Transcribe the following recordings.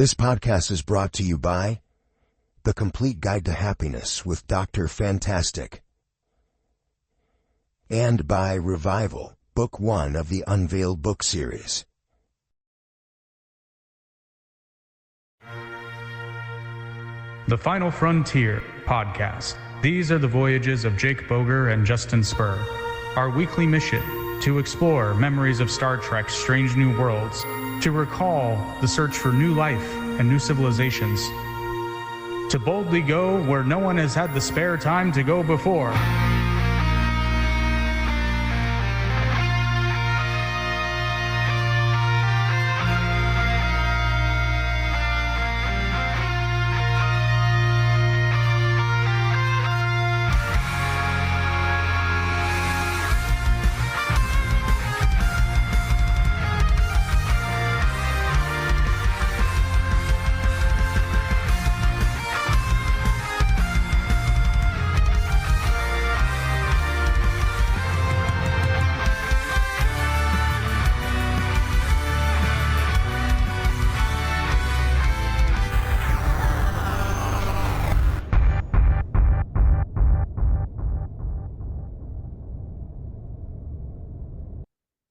This podcast is brought to you by The Complete Guide to Happiness with Dr. Fantastic and by Revival, Book 1 of the Unveiled book series. The Final Frontier podcast. These are the voyages of Jake Boger and Justin Spur. Our weekly mission, to explore memories of Star Trek's strange new worlds, to recall the search for new life and new civilizations, to boldly go where no one has had the spare time to go before.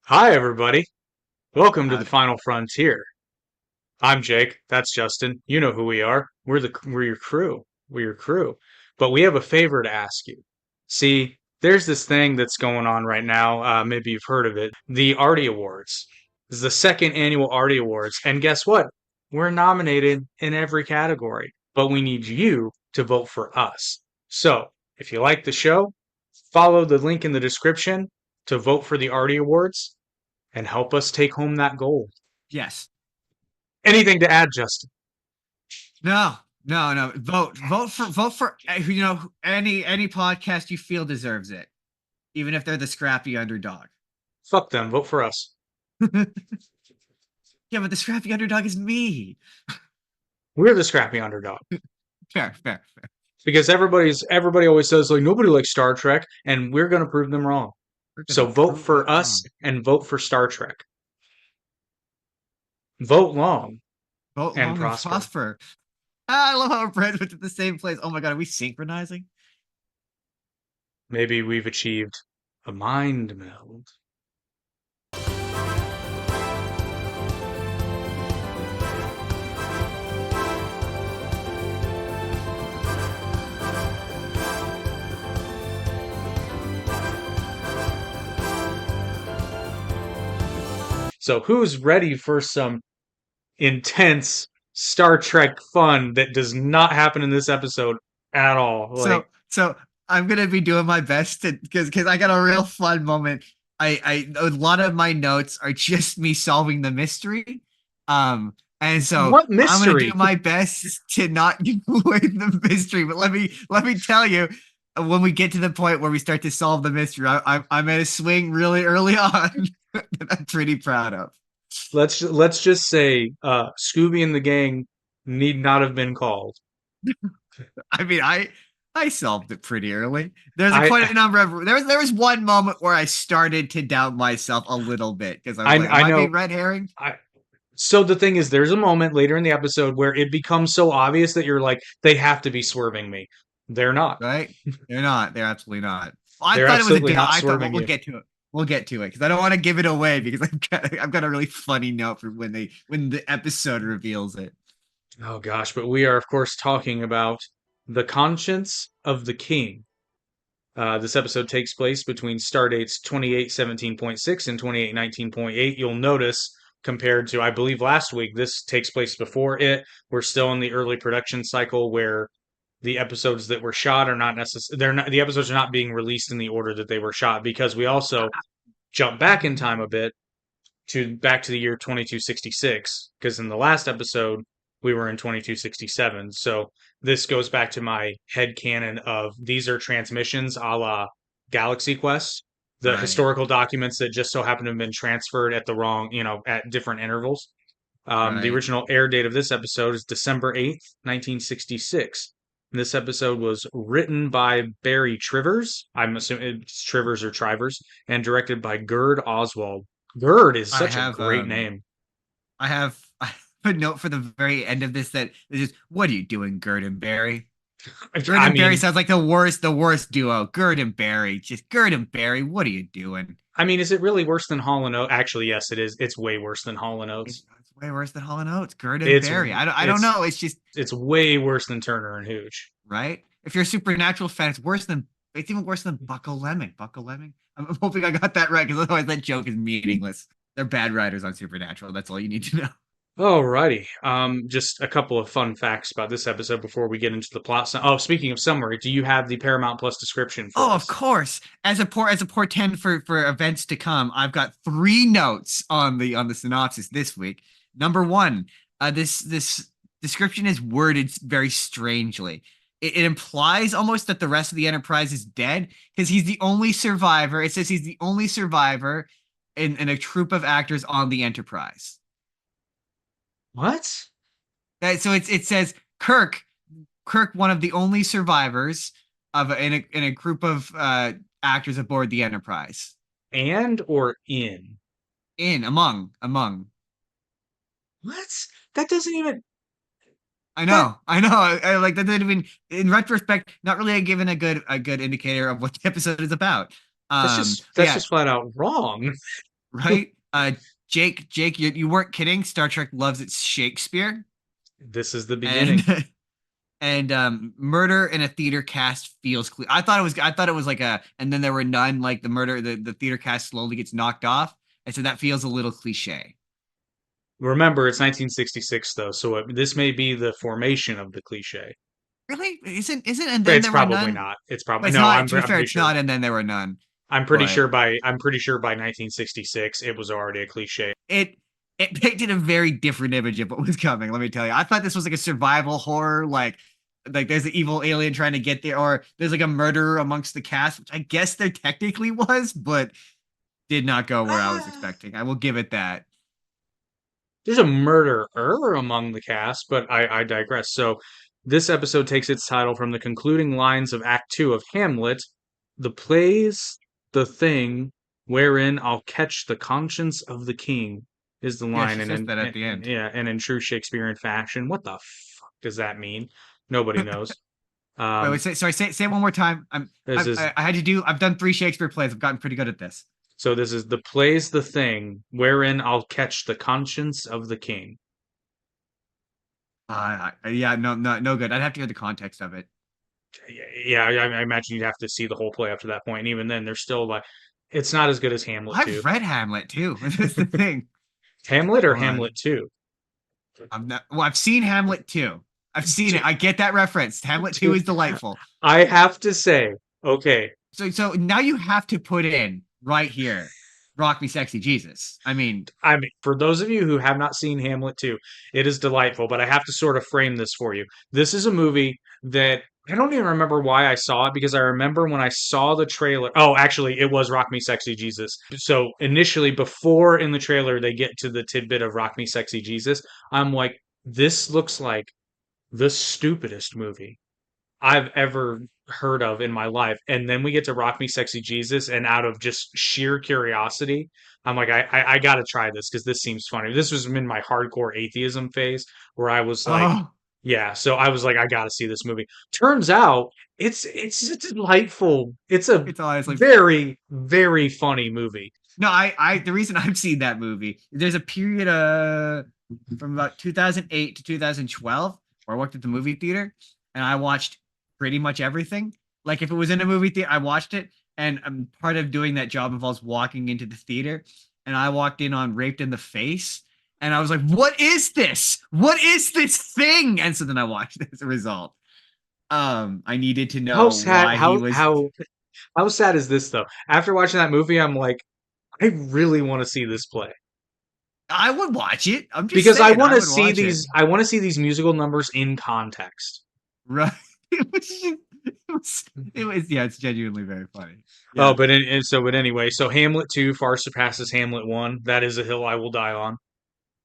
Hi, everybody. Welcome to the Final Frontier. I'm Jake. That's Justin. You know who we are. We're your crew. We're your crew. But we have a favor to ask you. See, there's this thing that's going on right now. Maybe you've heard of it. The Artie Awards. This is the second annual Artie Awards. And guess what? We're nominated in every category. But we need you to vote for us. So, if you like the show, follow the link in the description to vote for the Artie Awards and help us take home that gold. Yes. Anything to add, Justin? No. Vote for any podcast you feel deserves it, even if they're the scrappy underdog. Fuck them. Vote for us. Yeah, but the scrappy underdog is me. We're the scrappy underdog. Fair. Because everybody always says like nobody likes Star Trek, and we're gonna prove them wrong. So vote for us and vote for Star Trek. Vote long. Vote and long prosper. and prosper. I love how our friends went to the same place. Oh my god, are we synchronizing? Maybe we've achieved a mind meld. So who's ready for some intense Star Trek fun that does not happen in this episode at all? So I'm gonna be doing my best to because I got a real fun moment. A lot of my notes are just me solving the mystery. And so what mystery? I'm gonna do my best to not give away the mystery. But let me tell you, when we get to the point where we start to solve the mystery, I'm gonna swing really early on. That I'm pretty proud of. Let's just say Scooby and the gang need not have been called. I mean, I solved it pretty early. There's quite a number of there was one moment where I started to doubt myself a little bit because I was like, am I being red herring? So the thing is, there's a moment later in the episode where it becomes so obvious that you're like, they have to be swerving me. They're not. Right? They're not. They're absolutely not. They're I thought it was a not I thought swerving we'll you. get to it. We'll get to it because I don't want to give it away because I've got a really funny note for when the episode reveals it. Oh gosh, but we are of course talking about the conscience of the king. This episode takes place between stardates 2817.6 and 2819.8. You'll notice compared to I believe last week, this takes place before it. We're still in the early production cycle where the episodes that were shot are not necessarily the episodes are not being released in the order that they were shot because we also jump back in time a bit back to the year 2266 because in the last episode we were in 2267. So this goes back to my headcanon of these are transmissions a la Galaxy Quest, the historical documents that just so happen to have been transferred at the wrong, at different intervals. The original air date of this episode is December 8th, 1966. This episode was written by Barry Trivers. I'm assuming it's Trivers or Trivers, and directed by Gerd Oswald. Gerd is such a great name. I have put a note for the very end of this that is just, what are you doing, Gerd and Barry? Gerd I and Barry mean, sounds like the worst duo. Gerd and Barry, just Gerd and Barry. What are you doing? is it really worse than Hall and Oates? Actually, yes, it is. It's way worse than Hall and Oates. It's way worse than Hall and Oates. Gerd and It's Barry. I don't it's know. It's just it's way worse than Turner and Hooch. right. If you're a Supernatural fan, it's even worse than Bucko Lemming. Bucko Lemming. I'm hoping I got that right because otherwise that joke is meaningless. They're bad writers on Supernatural. That's all you need to know. Alrighty. Just a couple of fun facts about this episode before we get into the plot. Oh, speaking of summary, do you have the Paramount Plus description for Oh, of us? course. As a portend for events to come, I've got 3 notes on the synopsis this week. Number 1, this description is worded very strangely. It implies almost that the rest of the Enterprise is dead because he's the only survivor. It says he's the only survivor in a troupe of actors on the Enterprise. What? So it says Kirk, one of the only survivors in a group of actors aboard the Enterprise. And or in? Among. What? That doesn't even. I know. I like that. Didn't even, in retrospect, not really given a good indicator of what the episode is about. That's Yeah, just flat out wrong. right. Jake, you weren't kidding. Star Trek loves its Shakespeare. This is the beginning. And murder in a theater cast feels clear. I thought it was like and then there were none. Like the theater cast slowly gets knocked off. I said that feels a little cliche. Remember, it's 1966 though, so this may be the formation of the cliche. Really? Isn't and then It's there were probably none? not. It's probably It's no. not. To be I'm fair, pretty it's sure. not. And then there were none. I'm pretty But sure by 1966 it was already a cliche. it painted a very different image of what was coming. Let me tell you, I thought this was like a survival horror, like there's an evil alien trying to get there, or there's like a murderer amongst the cast, which I guess there technically was, but did not go where I was expecting. I will give it that. There's a murderer among the cast, but I digress. So this episode takes its title from the concluding lines of Act 2 of Hamlet, the play's the thing wherein I'll catch the conscience of the king is the Yeah, line, she says that at the end. yeah, and in true Shakespearean fashion. What the fuck does that mean? Nobody knows. Wait, sorry, say it one more time. This is I've done 3 Shakespeare plays. I've gotten pretty good at this. So this is the play's the thing wherein I'll catch the conscience of the king. Yeah, no good. I'd have to hear the context of it. Yeah, I imagine you'd have to see the whole play up to that point. And even then, there's still like, it's not as good as Hamlet I've 2. read Hamlet too. That's the thing. Hamlet or Come on. Hamlet 2? I've seen Hamlet 2. I've seen it. I get that reference. Hamlet 2 is delightful. I have to say, okay. So now you have to put in right here, Rock Me Sexy Jesus. I mean, For those of you who have not seen Hamlet 2, it is delightful, but I have to sort of frame this for you. This is a movie that I don't even remember why I saw it, because I remember when I saw the trailer. Oh, actually, it was Rock Me Sexy Jesus. So initially, before in the trailer they get to the tidbit of Rock Me Sexy Jesus, I'm like, this looks like the stupidest movie I've ever heard of in my life. And then we get to Rock Me Sexy Jesus, and out of just sheer curiosity, I'm like, I gotta try this because this seems funny. This was in my hardcore atheism phase where I was like, oh, yeah, so I was like, I gotta see this movie. Turns out it's a delightful, it's a it's honestly very, very funny movie. no. The reason I've seen that movie, there's a period from about 2008 to 2012 where I worked at the movie theater and I watched pretty much everything. Like if it was in a movie theater, I watched it. And part of doing that job involves walking into the theater. And I walked in on Raped in the Face. And I was like, what is this? What is this thing? And so then I watched it as a result. I needed to know How sad, why how he was. how sad is this though? After watching that movie, I'm like, I really want to see this play. I would watch it. I'm just Because saying, I want to would see watch these. it. I want to see these musical numbers in context. Right. Yeah, it's genuinely very funny. Oh, Yeah. but anyway, so Hamlet 2 far surpasses Hamlet 1. That is a hill I will die on.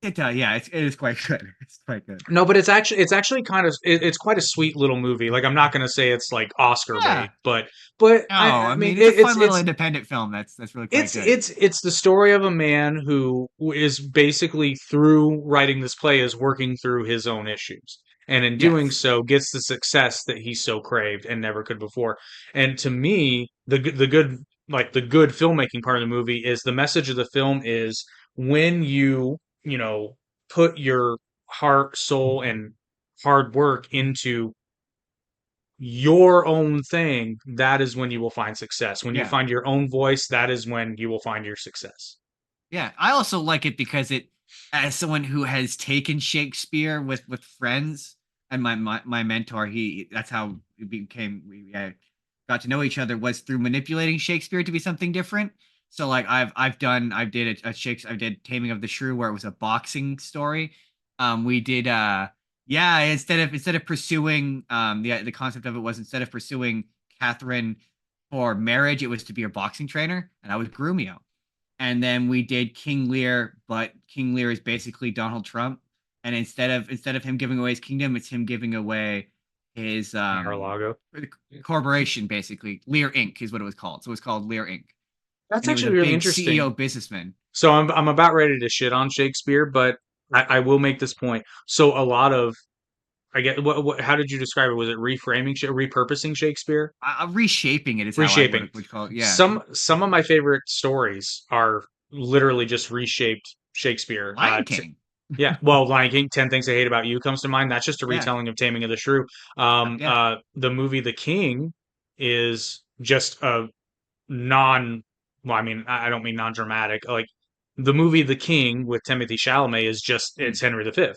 It does, yeah. It is quite good. It's quite good. No, but it's actually kind of it's quite a sweet little movie. Like I'm not gonna say it's like Oscar bait, Yeah. but No, I I mean mean it's a fun little it's independent film. That's really quite it's good. it's it's the story of a man who is basically through writing this play is working through his own issues. And in doing Yes. so, gets the success that he so craved and never could before. And to me, the good like the good filmmaking part of the movie is the message of the film is when put your heart, soul, and hard work into your own thing, that is when you will find success. When you Yeah. find your own voice, that is when you will find your success. Yeah. I also like it because it, as someone who has taken Shakespeare with friends and my mentor, he that's how we became we got to know each other was through manipulating Shakespeare to be something different. So like I did a Shakespeare I did Taming of the Shrew where it was a boxing story. We did yeah, instead of pursuing the concept of it was instead of pursuing Catherine for marriage, it was to be a boxing trainer, and I was Grumio. And then we did King Lear, but King Lear is basically Donald Trump. And instead of him giving away his kingdom, it's him giving away his Mar-a-Lago. corporation, basically. Lear Inc. is what it was called. So it was called Lear Inc. That's And he was a actually really big interesting. CEO businessman. So I'm about ready to shit on Shakespeare, but I will make this point. So a lot of I get what how did you describe it? Was it repurposing Shakespeare? Reshaping it is how I Reshaping. would call it. Yeah. Some of my favorite stories are literally just reshaped Shakespeare. Lion King. Yeah, well, Lion King, 10 Things I Hate About You comes to mind. That's just a Yeah. retelling of Taming of the Shrew. Yeah. The movie The King is just a non, well, I mean, I don't mean non-dramatic. Like the movie The King with Timothy Chalamet is just Mm. it's Henry V.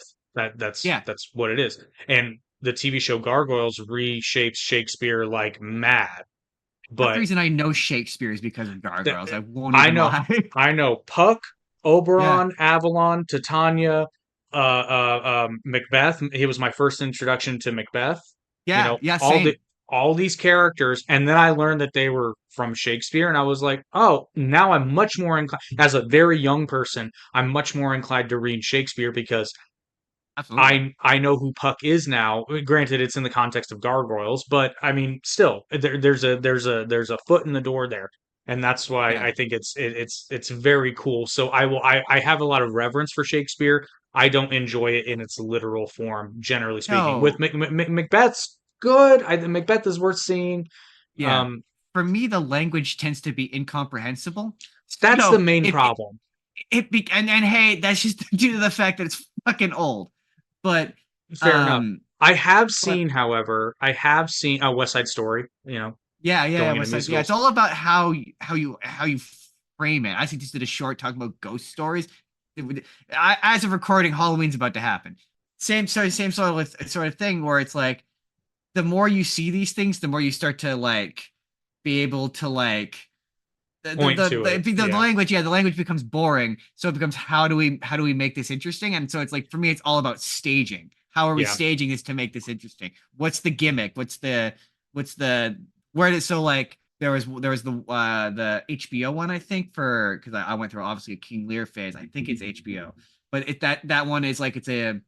That's Yeah. that's what it is. And the TV show Gargoyles reshapes Shakespeare like mad. Half the But reason I know Shakespeare is because of th- Gargoyles. I won't I even know, lie. I know Puck, Yeah. Oberon, Avalon, Titania, Macbeth. He was my first introduction to Macbeth. You Yeah. know, Yeah. Same. all these characters, and then I learned that they were from Shakespeare, and I was like, oh, now I'm much more inclined. As a very young person, I'm much more inclined to read Shakespeare because Absolutely. I know who Puck is now. Granted, it's in the context of gargoyles, but I mean, still, there's a foot in the door there, and that's why Yeah. I think it's very cool. So I have a lot of reverence for Shakespeare. I don't enjoy it in its literal form, generally speaking. With No. Macbeth's good. Macbeth is worth seeing. Yeah. Um, For me, the language tends to be incomprehensible. that's the So main if problem. and hey, that's just due to the fact that it's fucking old. But Fair enough. um, I have but seen, however, I have seen a West Side Story. yeah, Going into West Side. Yeah, musicals. it's all about how you frame it. I actually just did a short talking about ghost stories. As of recording, Halloween's about to happen. Same sort of thing where it's like the more you see these things, the more you start to like be able to like Point to it. the Yeah. language, yeah, the language becomes boring, so it becomes how do we make this interesting? And so it's like for me it's all about staging. How are we Yeah. staging this to make this interesting? What's the gimmick? What's the where did so like there was the HBO one, I think, for because I went through obviously a King Lear phase. I think it's HBO, but that one is like it's a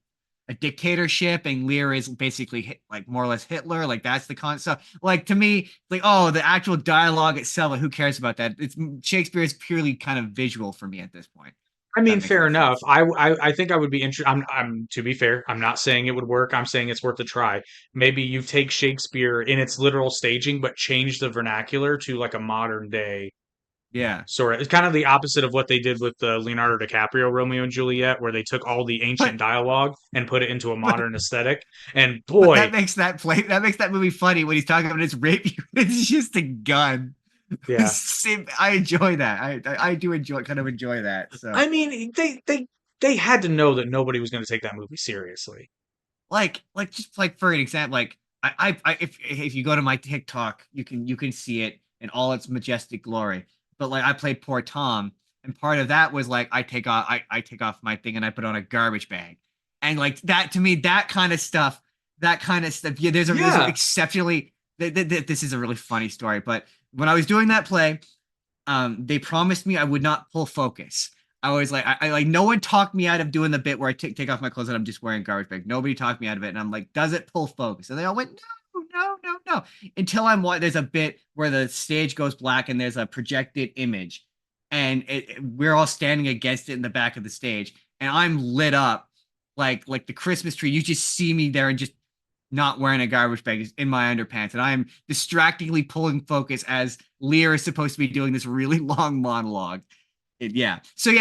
dictatorship, and Lear is basically like more or less Hitler. Like that's the concept. Like to me, like oh, the actual dialogue itself. Like, who cares about that? It's Shakespeare is purely kind of visual for me at this point. I That mean, makes fair any enough. sense. I think I would be interested. I'm to be fair. I'm not saying it would work. I'm saying it's worth a try. Maybe you take Shakespeare in its literal staging, but change the vernacular to like a modern day Yeah, sort of. It's kind of the opposite of what they did with the Leonardo DiCaprio Romeo and Juliet, where they took all the but ancient dialogue and put it into a but modern aesthetic. And but boy, that makes that movie funny when he's talking about his rape. It's just a gun. yeah. I enjoy that. I do enjoy that. So I mean, they had to know that nobody was going to take that movie seriously. like just like for an example, like I if you go to my TikTok, you can see it in all its majestic glory. But like I played poor Tom, and part of that was like I take off my thing and I put on a garbage bag, and like that to me that kind of stuff. Yeah, there's a Yeah. exceptionally this is a really funny story, but when I was doing that play, they promised me I would not pull focus. I always like I like no one talked me out of doing the bit where I take off my clothes and I'm just wearing garbage bag. Nobody talked me out of it, and I'm like, does it pull focus? And they all went, no. Until there's a bit where the stage goes black and there's a projected image, and we're all standing against it in the back of the stage, and I'm lit up like the Christmas tree. You just see me there and just not wearing a garbage bag in my underpants, and I'm distractingly pulling focus as Lear is supposed to be doing this really long monologue. So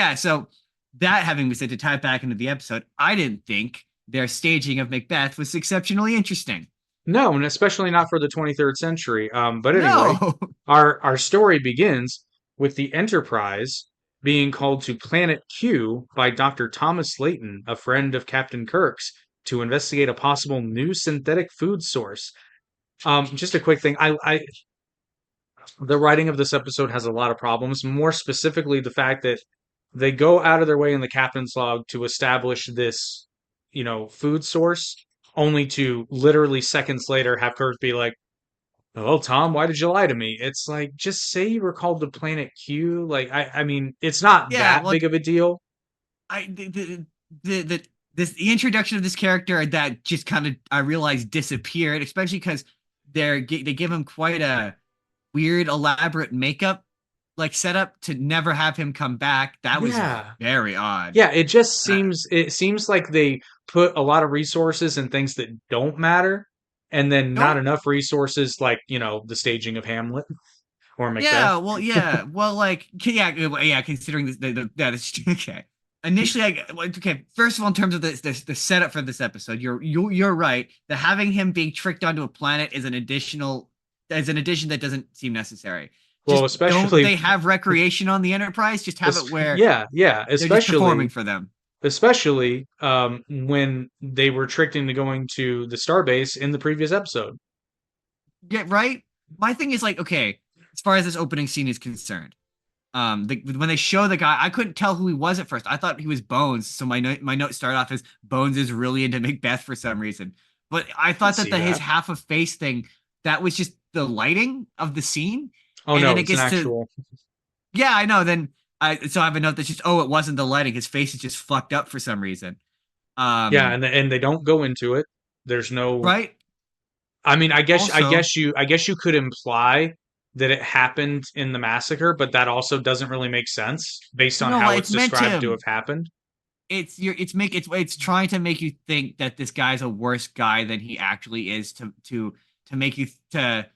that having been said, to tie it back into the episode, I didn't think their staging of Macbeth was exceptionally interesting. No, and especially not for the 23rd century. But anyway, No. our story begins with the Enterprise being called to Planet Q by Dr. Thomas Layton, a friend of Captain Kirk's, to investigate a possible new synthetic food source. Just a quick thing. The writing of this episode has a lot of problems, more specifically the fact that they go out of their way in the captain's log to establish this, food source, only to literally seconds later have Kirk be like, "Oh, Tom, why did you lie to me?" It's like, just say you were called to Planet Q. Like, I mean, it's not that big of a deal. The introduction of this character that just kind of, I realized, disappeared, especially because they give him quite a weird, elaborate makeup like setup to never have him come back. That was very odd. Yeah, it seems like they put a lot of resources in things that don't matter, and then not enough resources like, the staging of Hamlet or Macbeth. Considering this, okay. Initially, first of all, in terms of the setup for this episode, you're right that having him being tricked onto a planet is an addition that doesn't seem necessary. Well, especially don't they have recreation on the Enterprise? Just have it where especially they're just performing for them. Especially when they were tricked into going to the starbase in the previous episode. Yeah, right. My thing is as far as this opening scene is concerned, when they show the guy, I couldn't tell who he was at first. I thought he was Bones, so my note started off as Bones is really into Macbeth for some reason. But I thought that his half of face thing, that was just the lighting of the scene. Oh, and no, it's an actual. Yeah, I know. Then I have a note that's just, it wasn't the lighting. His face is just fucked up for some reason. And they don't go into it. There's no right. I mean, I guess you could imply that it happened in the massacre, but that also doesn't really make sense based on how it's described to have happened. It's trying to make you think that this guy's a worse guy than he actually is to make you to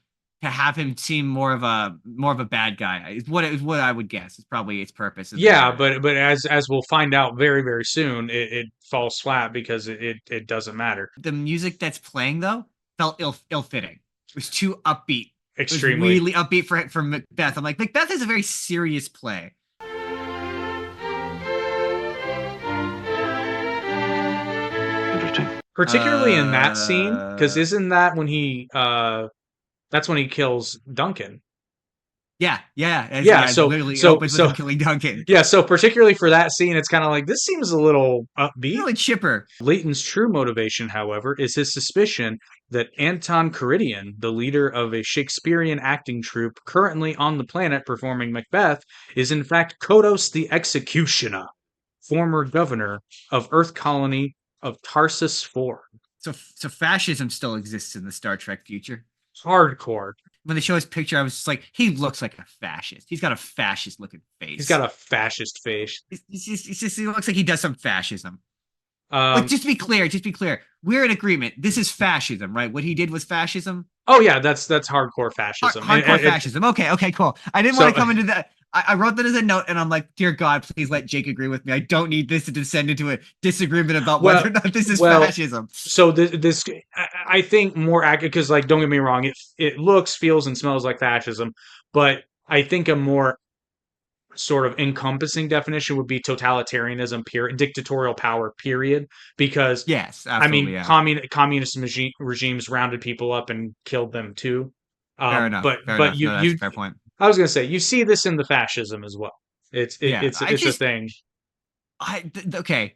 have him seem more of a bad guy is what I would guess. It's probably its purpose. But as we'll find out very, very soon, it falls flat because it doesn't matter. The music that's playing though felt ill-fitting. It was too upbeat. Extremely. It was really upbeat for Macbeth. I'm like, Macbeth is a very serious play. Interesting. Particularly in that scene, because isn't that when that's when he kills Duncan? Yeah. So opens with him killing Duncan. Yeah, so particularly for that scene, it's kind of like, this seems a little upbeat. Really chipper. Layton's true motivation, however, is his suspicion that Anton Caridian, the leader of a Shakespearian acting troupe currently on the planet performing Macbeth, is in fact Kodos the Executioner, former governor of Earth colony of Tarsus 4. So fascism still exists in the Star Trek future. Hardcore. When they show his picture, I was just like, he looks like a fascist. He's got a fascist looking face. He's got a fascist face. He looks like he does some fascism. Just to be clear, we're in agreement. This is fascism, right? What he did was fascism. Oh yeah, that's hardcore fascism. Hardcore fascism. Okay, cool. I didn't want to come into that. I wrote that as a note, and I'm like, dear God, please let Jake agree with me. I don't need this to descend into a disagreement about whether or not this is fascism. So this, I think, more accurate, because, like, don't get me wrong, it looks, feels, and smells like fascism, but I think a more sort of encompassing definition would be totalitarianism, period, dictatorial power, period. Because yes, absolutely, communist regimes rounded people up and killed them too. Fair enough. That's a fair point. I was going to say, you see this in the fascism as well. It's a thing. Okay.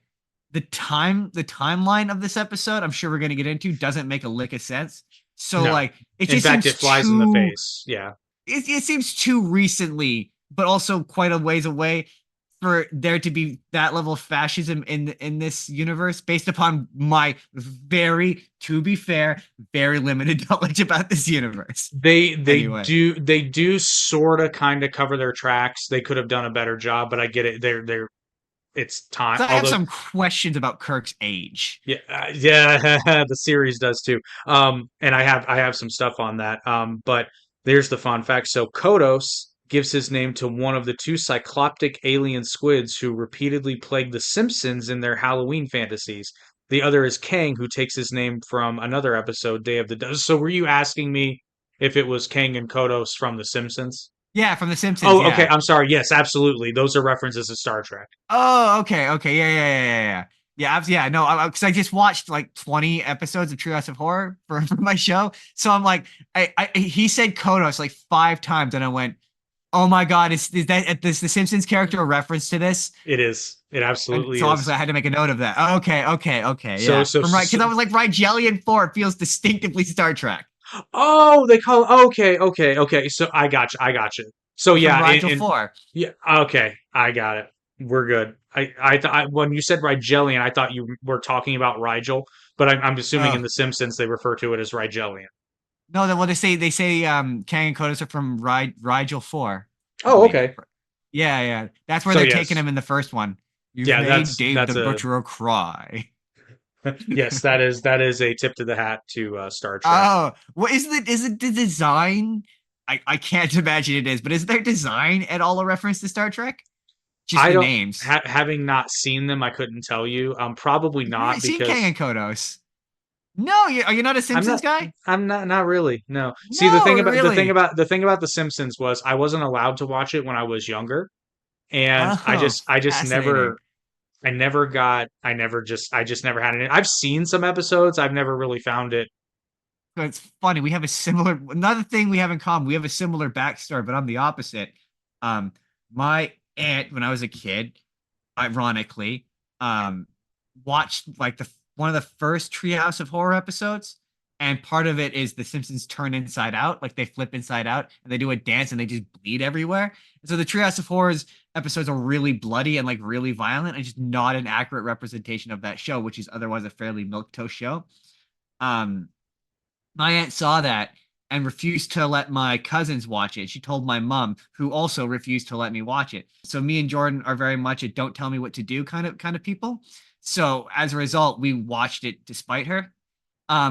The timeline of this episode, I'm sure we're going to get into, doesn't make a lick of sense. So no. It flies in the face. Yeah. It seems too recently, but also quite a ways away. for there to be that level of fascism in this universe based upon my to be fair, very limited knowledge about this universe. Anyway, They do sort of kind of cover their tracks. They could have done a better job, but I get it. They're it's time. so I have Although some questions about Kirk's age. yeah, yeah, the series does too. And I have some stuff on that. But there's the fun fact. So Kodos gives his name to one of the two cycloptic alien squids who repeatedly plague the Simpsons in their Halloween fantasies. The other is Kang, who takes his name from another episode, Day of the Dead. So were you asking me if it was Kang and Kodos from The Simpsons? Yeah, from The Simpsons. Oh, okay. Yeah. I'm sorry. Yes, absolutely. Those are references to Star Trek. Oh, okay, okay, yeah. No, because I just watched like 20 episodes of Treehouse of Horror for my show, so I'm like, he said Kodos like 5 times, and I went, oh my god, is the Simpsons character a reference to this? It is. It And absolutely so obviously is. I had to make a note of that. Okay, So yeah, so from right so because I was like Rigelian 4. It feels distinctively Star Trek Oh, they call okay. So I got you. I got you. So from yeah, Rigel and 4. yeah, okay, I got it. We're good. When you said Rigelian, I thought you were talking about Rigel, but I'm assuming in Oh The Simpsons they refer to it as Rigelian. no, well they say Kang and Kodos are from Rigel 4, I Oh, believe. okay. Yeah. That's where So they're taking yes, him in the first one. You've yeah, made Dave that's the a Butcher cry. yes, that is a tip to the hat to Star Trek. Oh, what is it the design? I can't imagine it is, but is their design at all a reference to Star Trek? Just I the don't names. having not seen them, I couldn't tell you. Probably You've not seen Kang because and Kodos. No, are you not a I'm Simpsons not. guy? I'm not really. No. See, No, really. the thing about The Simpsons was I wasn't allowed to watch it when I was younger, and Oh, I just fascinating. never I just never had it. I've seen some episodes. I've never really found it. So it's funny. We have a similar another thing we have in common. We have a similar backstory, but I'm the opposite. Um, my aunt, when I was a kid, ironically, um, watched like the one of the first Treehouse of Horror episodes, and part of it is the Simpsons turn inside out, like they flip inside out and they do a dance and they just bleed everywhere. And so the Treehouse of Horrors episodes are really bloody and like really violent, and just not an accurate representation of that show, which is otherwise a fairly milquetoast show. Um, my aunt saw that and refused to let my cousins watch it. She told my mom, who also refused to let me watch it. So me and Jordan are very much a don't tell me what to do kind of people. So as a result, we watched it despite her.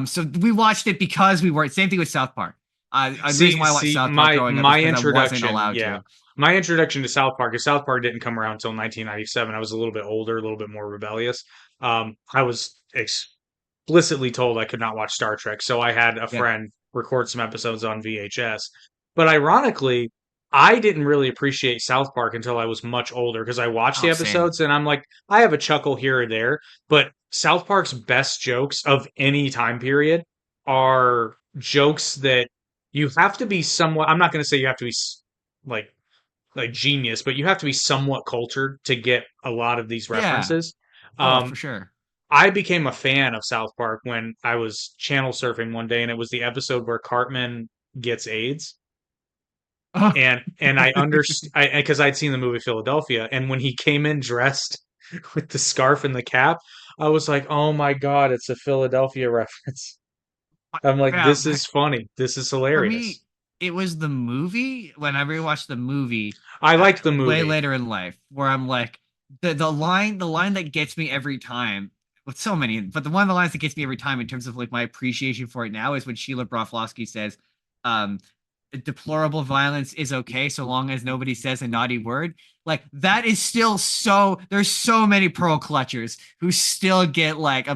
So we watched it because we were same thing with South Park. The reason why I watched See, South Park growing up is my because I wasn't introduction, allowed yeah, to. my introduction to South Park, because South Park didn't come around until 1997. I was a little bit older, a little bit more rebellious. I was explicitly told I could not watch Star Trek, so I had a Yeah. friend record some episodes on VHS. But ironically, I didn't really appreciate South Park until I was much older because I watched the Oh, same. episodes and I'm like, I have a chuckle here or there, but South Park's best jokes of any time period are jokes that you have to be somewhat, I'm not going to say you have to be like genius, but you have to be somewhat cultured to get a lot of these Yeah. references. Oh, for Um, sure. I became a fan of South Park when I was channel surfing one day, and it was the episode where Cartman gets AIDS, Oh. and I understand because I'd seen the movie Philadelphia, and when he came in dressed with the scarf and the cap, I was like, "Oh my God, it's a Philadelphia reference." I'm like, Yeah, "This is funny. This is for hilarious." me, it was the movie when I rewatched the movie I liked the way movie. later in life, where I'm like the line that gets me every time with so many, but the one of the lines that gets me every time in terms of like my appreciation for it now is when Sheila Broflovsky says, um, "Deplorable violence is okay so long as nobody says a naughty word." Like that is still so. There's so many pearl clutchers who still get like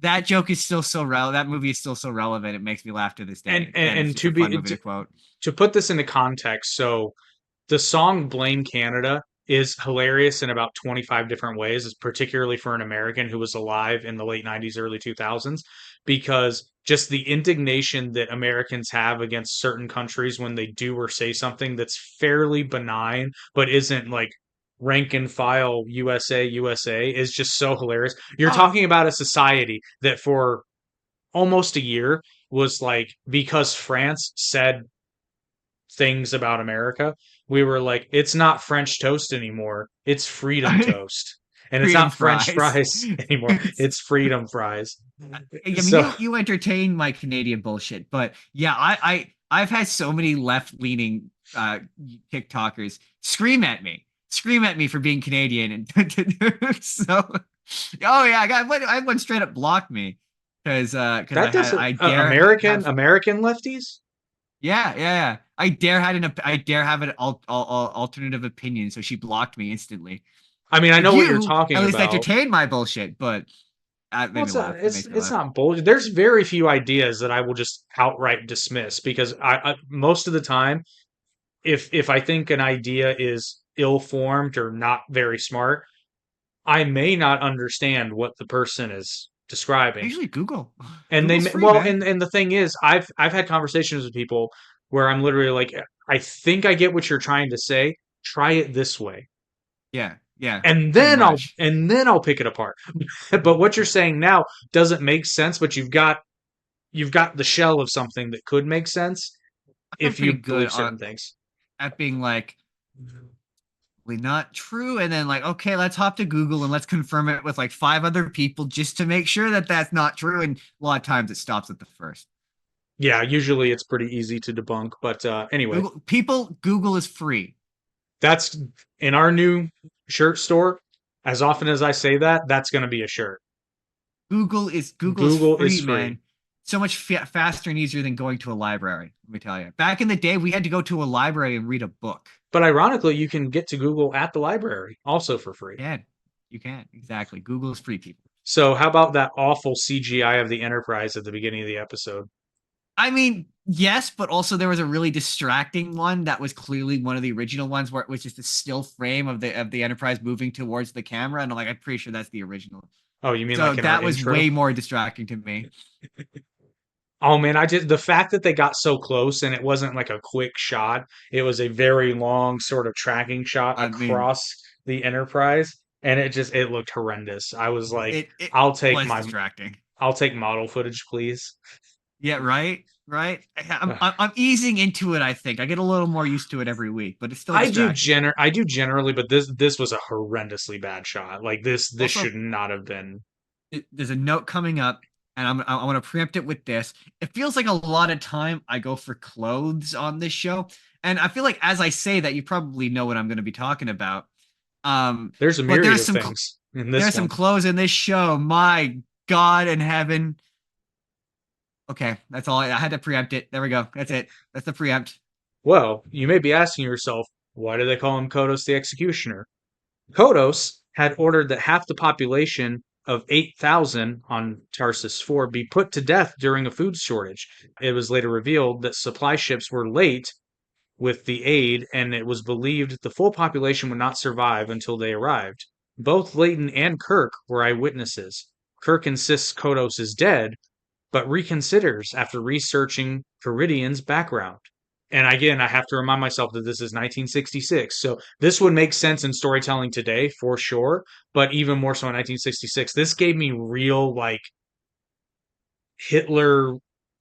that joke is still so relevant. That movie is still so relevant. It makes me laugh to this day, and it's And just a fun movie to quote. to put this into context, so the song Blame Canada is hilarious in about 25 different ways, particularly for an American who was alive in the late 90s, early 2000s, because just the indignation that Americans have against certain countries when they do or say something that's fairly benign, but isn't like rank and file USA is just so hilarious. You're Oh, talking about a society that for almost a year was like, because France said things about America, we were like, it's not French toast anymore. It's freedom toast. And it's Freedom not French fries. fries anymore. It's freedom fries. I mean, So you entertain my Canadian bullshit, but yeah, I've had so many left leaning TikTokers scream at me for being Canadian, and so oh yeah, I had one straight up blocked me because that doesn't I dare American lefties? yeah. I dare have an alternative opinion, so she blocked me instantly. I mean, I But know what you're you talking at least about. entertain my bullshit, but that Well, made me laugh. It makes me it's laugh. not bullshit. There's very few ideas that I will just outright dismiss because I most of the time, if I think an idea is ill-formed or not very smart, I may not understand what the person is describing. Usually Google. And Google's free, well, man. and the thing is, I've had conversations with people where I'm literally like, I think I get what you're trying to say. Try it this way, Yeah, and pretty much. then I'll pick it apart. But what you're saying now doesn't make sense. But you've got the shell of something that could make sense I'm if pretty you good believe certain things. at being like, "Really not true," and then like, okay, let's hop to Google and let's confirm it with like 5 other people just to make sure that that's not true. And a lot of times it stops at the first. Yeah, usually it's pretty easy to debunk. But anyway, Google is free. that's in our new shirt store. As often as I say that, that's going to be a shirt. Google is Google is free, free. man. So much faster and easier than going to a library. Let me tell you. Back in the day, we had to go to a library and read a book. But ironically, you can get to Google at the library also for free. Yeah, you can exactly. Google is free, people. So how about that awful CGI of the Enterprise at the beginning of the episode? I mean, yes, but also there was a really distracting one that was clearly one of the original ones where it was just a still frame of the Enterprise moving towards the camera, and I'm pretty sure that's the original. Oh, you mean So like in our that was intro? way more distracting to me. Oh man, I just the fact that they got so close and it wasn't like a quick shot, it was a very long sort of tracking shot I mean, across the Enterprise, and it looked horrendous. I was like, it I'll take was distracting. I'll take model footage, please. Yeah, right. I'm easing into it. I think I get a little more used to it every week, but it's still distracting. I do generally, but this was a horrendously bad shot. Like this Also, should not have been. there's a note coming up, and I want to preempt it with this. It feels like a lot of time I go for clothes on this show, and I feel like as I say that, you probably know what I'm going to be talking about. There's a But myriad of things in this there's some one. clothes in this show. My God in heaven. Okay, that's all. I had to preempt it. There we go. That's it. That's the preempt. Well, you may be asking yourself, why do they call him Kodos the Executioner? Kodos had ordered that half the population of 8,000 on Tarsus 4 be put to death during a food shortage. It was later revealed that supply ships were late with the aid, and it was believed the full population would not survive until they arrived. Both Layton and Kirk were eyewitnesses. Kirk insists Kodos is dead, but reconsiders after researching Viridian's background. And again, I have to remind myself that this is 1966. So this would make sense in storytelling today for sure, but even more so in 1966. This gave me real, like, Hitler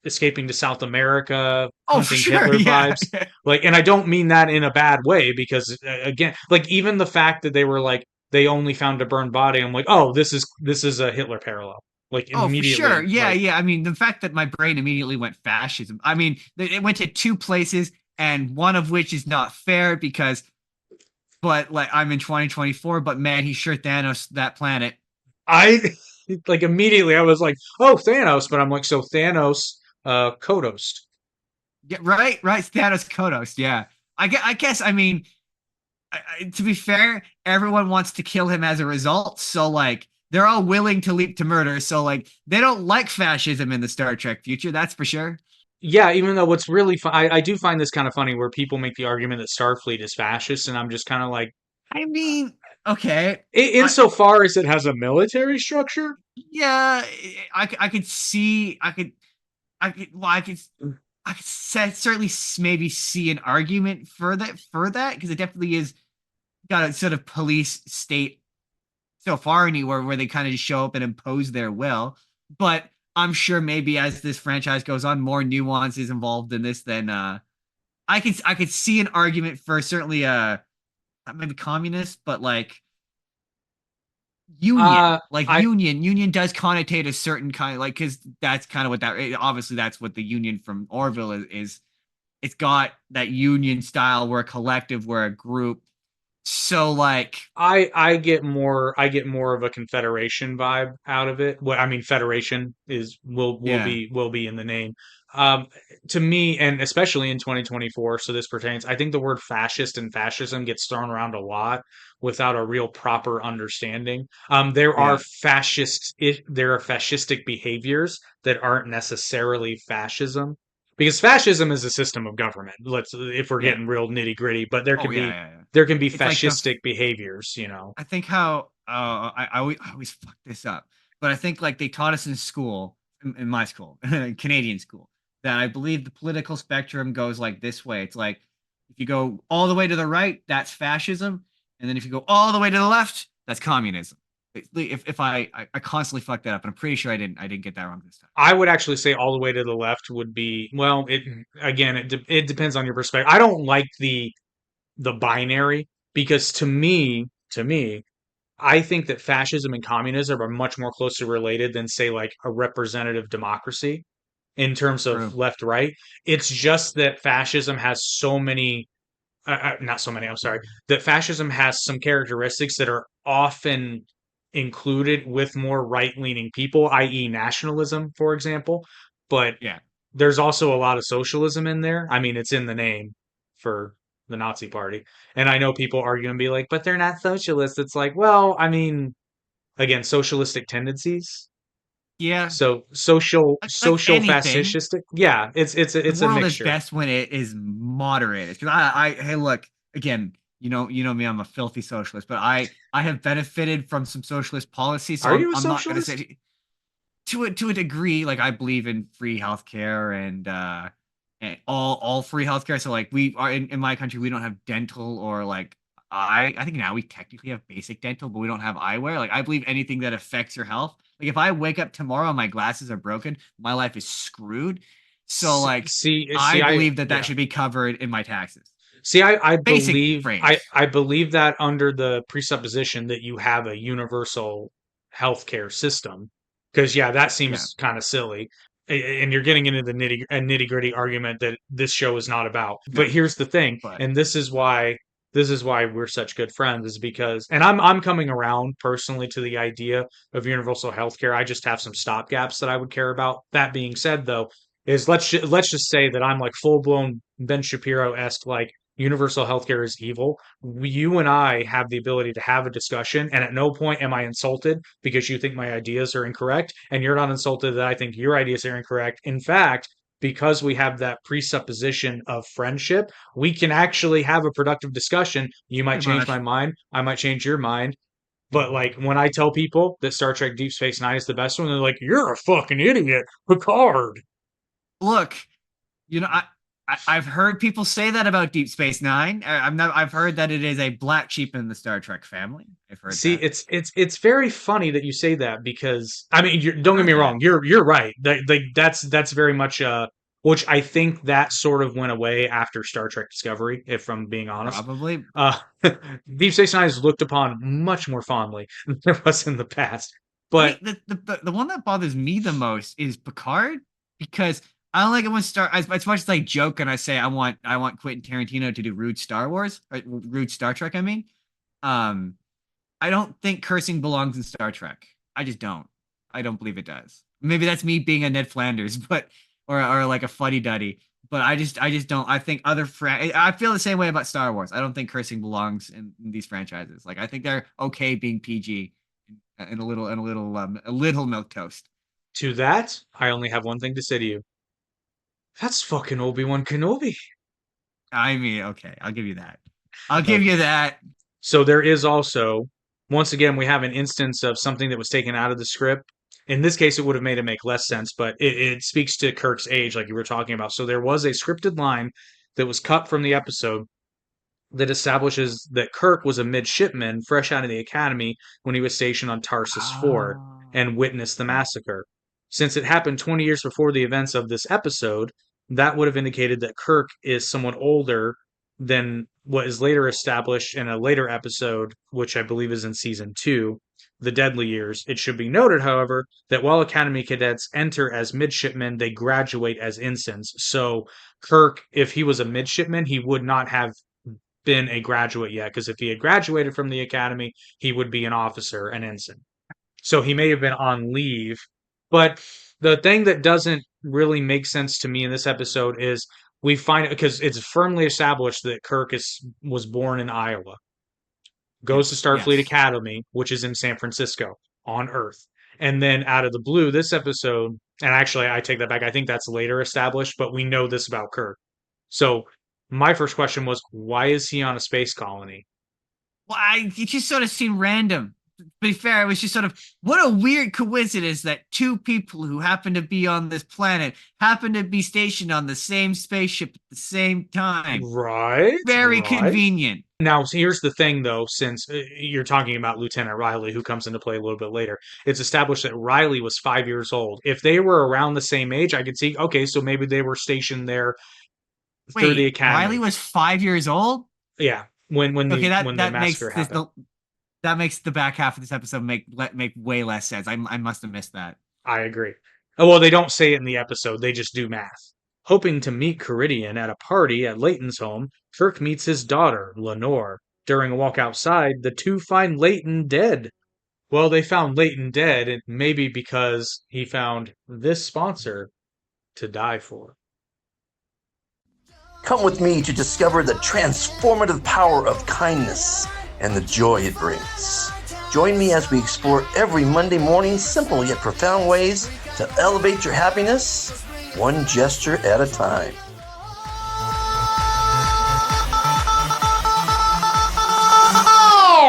escaping to South America, Oh, for hunting sure. Hitler Yeah. vibes. Like, and I don't mean that in a bad way because, again, like, even the fact that they were like, they only found a burned body, I'm like, oh, this is a Hitler parallel. Like, Oh, for sure. immediately, Yeah, like, yeah. I mean, the fact that my brain immediately went fascism. I mean, it went to two places, and one of which is not fair because, but like I'm in 2024, but man, he sure Thanos that planet. I like immediately I was like, oh, Thanos, but I'm like, so Thanos, Kodos. Yeah, right. Thanos Kodos. Yeah. I guess. I mean, to be fair, everyone wants to kill him as a result. So like, they're all willing to leap to murder. So like, they don't like fascism in the Star Trek future. That's for sure. Yeah, even though what's really fun, I do find this kind of funny where people make the argument that Starfleet is fascist, and I'm just kind of like, I mean, okay. insofar as it has a military structure, Yeah, I could see, well, I could certainly maybe see an argument for that because it definitely is got a sort of police state so far anywhere where they kind of just show up and impose their will. But I'm sure maybe as this franchise goes on, more nuance is involved in this than I could see an argument for certainly maybe communist, but like union, Uh, like I union does connotate a certain kind, like, because that's kind of what that, obviously that's what the union from Orville is. It's got that union style, we're a collective, we're a group. So like, I get more of a confederation vibe out of it. Well, I mean, federation is yeah, will be in the name. Um, to me, and especially in 2024, so this pertains. I think the word fascist and fascism gets thrown around a lot without a real proper understanding. yeah, There are fascistic behaviors that aren't necessarily fascism. Because fascism is a system of government. Let's if we're yeah. getting real nitty gritty, but Oh yeah, yeah, yeah. there can be It's like fascistic behaviors, you know. I think how I always fuck this up, but I think like they taught us in school, in my school, Canadian school, that I believe the political spectrum goes like this way. It's like if you go all the way to the right, that's fascism, and then if you go all the way to the left, that's communism. If I constantly fuck that up, and I'm pretty sure I didn't get that wrong this time. I would actually say all the way to the left would be well, it again it depends on your perspective. I don't like the binary because to me, I think that fascism and communism are much more closely related than say like a representative democracy in terms of True. left right. It's just that fascism has so many not so many, I'm sorry, that fascism has some characteristics that are often included with more right-leaning people, i.e., nationalism, for example. But Yeah. there's also a lot of socialism in there. I mean, it's in the name for the Nazi Party. And I know people argue and be like, but they're not socialists. It's like, well, I mean, again, socialistic tendencies. Yeah. So Like social anything, fascistic. Yeah, the it's a world is mixture. best when it is moderated. Because hey, look, again, you know me, I'm a filthy socialist, but I have benefited from some socialist policies, so Are you a I'm not gonna socialist? say to a degree. Like I believe in free healthcare and all free healthcare. So like we are in my country, we don't have dental or like I think now we technically have basic dental, but we don't have eyewear. Like I believe anything that affects your health. Like if I wake up tomorrow and my glasses are broken, my life is screwed. So like I believe that that Yeah. should be covered in my taxes. Basic frames. I believe that under the presupposition that you have a universal healthcare system. Because yeah, that Yeah, seems kind of silly. And you're getting into the nitty gritty argument that this show is not about. But yeah, here's the thing, but and this is why we're such good friends, is because and I'm coming around personally to the idea of universal healthcare. I just have some stopgaps that I would care about. That being said, though, is let's just say that I'm like full blown Ben Shapiro esque like universal healthcare is evil. You and I have the ability to have a discussion, and at no point am I insulted because you think my ideas are incorrect, and you're not insulted that I think your ideas are incorrect. In fact, because we have that presupposition of friendship, we can actually have a productive discussion. You might pretty change my much. mind, I might change your mind. But like when I tell people that Star Trek Deep Space Nine is the best one, they're like, "You're a fucking idiot, Picard." Look, you know, I've heard people say that about Deep Space Nine. I'm not. I've heard that it is a black sheep in the Star Trek family. I've heard See, that. it's very funny that you say that because I mean, I've don't get heard me that. wrong, you're right. That's very much which I think that sort of went away after Star Trek Discovery, if I'm being honest. Probably. Uh, Deep Space Nine is looked upon much more fondly than there was in the past. I think But the one that bothers me the most is Picard because I don't like it when Star as much as I joke and I say I want Quentin Tarantino to do rude Star Wars, rude Star Trek. I mean, um, I don't think cursing belongs in Star Trek. I just don't. I don't believe it does. Maybe that's me being a Ned Flanders, but or like a fuddy duddy. But I just don't. I think I feel the same way about Star Wars. I don't think cursing belongs in these franchises. Like I think they're okay being PG and a little milk toast. to that, I only have one thing to say to you. That's fucking Obi-Wan Kenobi. I mean, okay, I'll give you that. I'll give Okay. you that. So there is also, once again, we have an instance of something that was taken out of the script. In this case, it would have made it make less sense, but it speaks to Kirk's age, like you were talking about. So there was a scripted line that was cut from the episode that establishes that Kirk was a midshipman fresh out of the academy when he was stationed on Tarsus 4 Ah, and witnessed the okay. massacre. Since it happened 20 years before the events of this episode, that would have indicated that Kirk is somewhat older than what is later established in a later episode, which I believe is in season 2, The Deadly Years. It should be noted, however, that while Academy cadets enter as midshipmen, they graduate as ensigns. So Kirk, if he was a midshipman, he would not have been a graduate yet, because if he had graduated from the academy, he would be an officer, an ensign. So he may have been on leave. But the thing that doesn't really make sense to me in this episode is we find, because it's firmly established that Kirk was born in Iowa, goes to Yes. Starfleet Yes. Academy, which is in San Francisco on Earth. And then out of the blue, this episode, and actually I take that back, I think that's later established, but we know this about Kirk. So my first question was, why is he on a space colony? Well, it just sort of seemed random. To be fair, it was just sort of what a weird coincidence that two people who happen to be on this planet happen to be stationed on the same spaceship at the same time. Right. Very Right. convenient. Now, here's the thing, though, since you're talking about Lieutenant Riley, who comes into play a little bit later, it's established that Riley was 5 years old. If they were around the same age, I could see, okay, so maybe they were stationed there through the Wait, academy. Riley was 5 years old? Yeah, when Okay, the that makes massacre this happened. that makes the back half of this episode make way less sense. I must have missed that. I agree. Oh, well, they don't say it in the episode, they just do math. Hoping to meet Caridian at a party at Leighton's home, Kirk meets his daughter, Lenore. During a walk outside, the two find Leighton dead. Well, they found Leighton dead, and maybe because he found this sponsor to die for. Come with me to discover the transformative power of kindness and the joy it brings. Join me as we explore every Monday morning simple yet profound ways to elevate your happiness, one gesture at a time.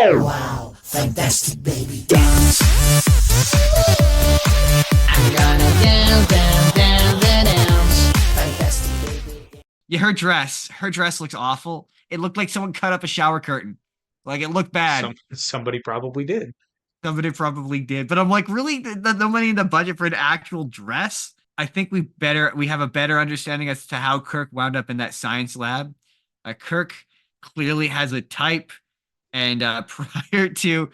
Wow, fantastic baby, dance. I'm gonna dance. Fantastic baby. Yeah, her dress looks awful. It looked like someone cut up a shower curtain. Like it looked bad. Somebody probably did. Somebody probably did, but I'm like, really, no money in the budget for an actual dress? I think we have a better understanding as to how Kirk wound up in that science lab. Kirk clearly has a type, and prior to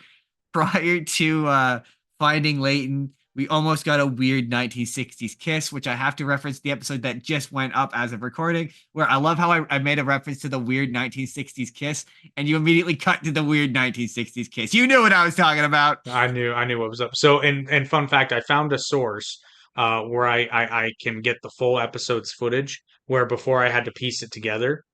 finding Leighton, we almost got a weird 1960s kiss, which I have to reference the episode that just went up as of recording, where I love how I made a reference to the weird 1960s kiss, and you immediately cut to the weird 1960s kiss. You knew what I was talking about. I knew what was up. So, and fun fact, I found a source where I can get the full episode's footage, where before I had to piece it together.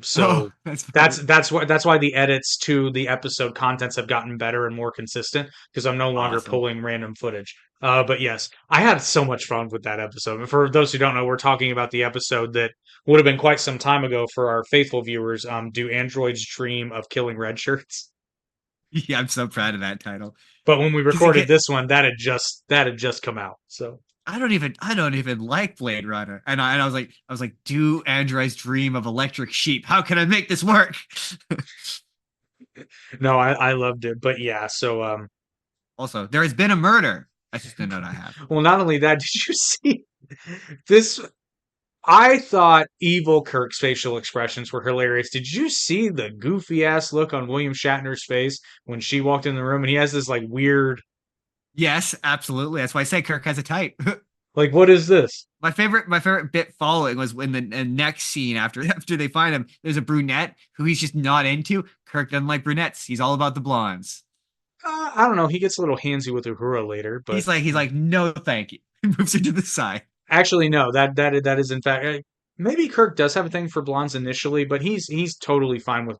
So that's why the edits to the episode contents have gotten better and more consistent, because I'm no longer Awesome. pulling random footage. But yes, I had so much fun with that episode. And for those who don't know, we're talking about the episode that would have been quite some time ago for our faithful viewers. Do androids dream of killing red shirts? Yeah, I'm so proud of that title. But when we recorded this one, that had just come out. So I don't even like Blade Runner, and I was like, do androids dream of electric sheep? How can I make this work? no, I loved it. But yeah, so Also, there has been a murder. That's just a note I have. well, not only that, did you see this? I thought evil Kirk's facial expressions were hilarious. Did you see the goofy ass look on William Shatner's face when she walked in the room, and he has this like weird, Yes, absolutely. That's why I say Kirk has a type. like, what is this? My favorite bit following was when the next scene after they find him, there's a brunette who he's just not into. Kirk doesn't like brunettes. He's all about the blondes. I don't know. He gets a little handsy with Uhura later, but He's like, no, thank you. He moves her to the side. actually, no. That is in fact maybe Kirk does have a thing for blondes initially, but he's totally fine with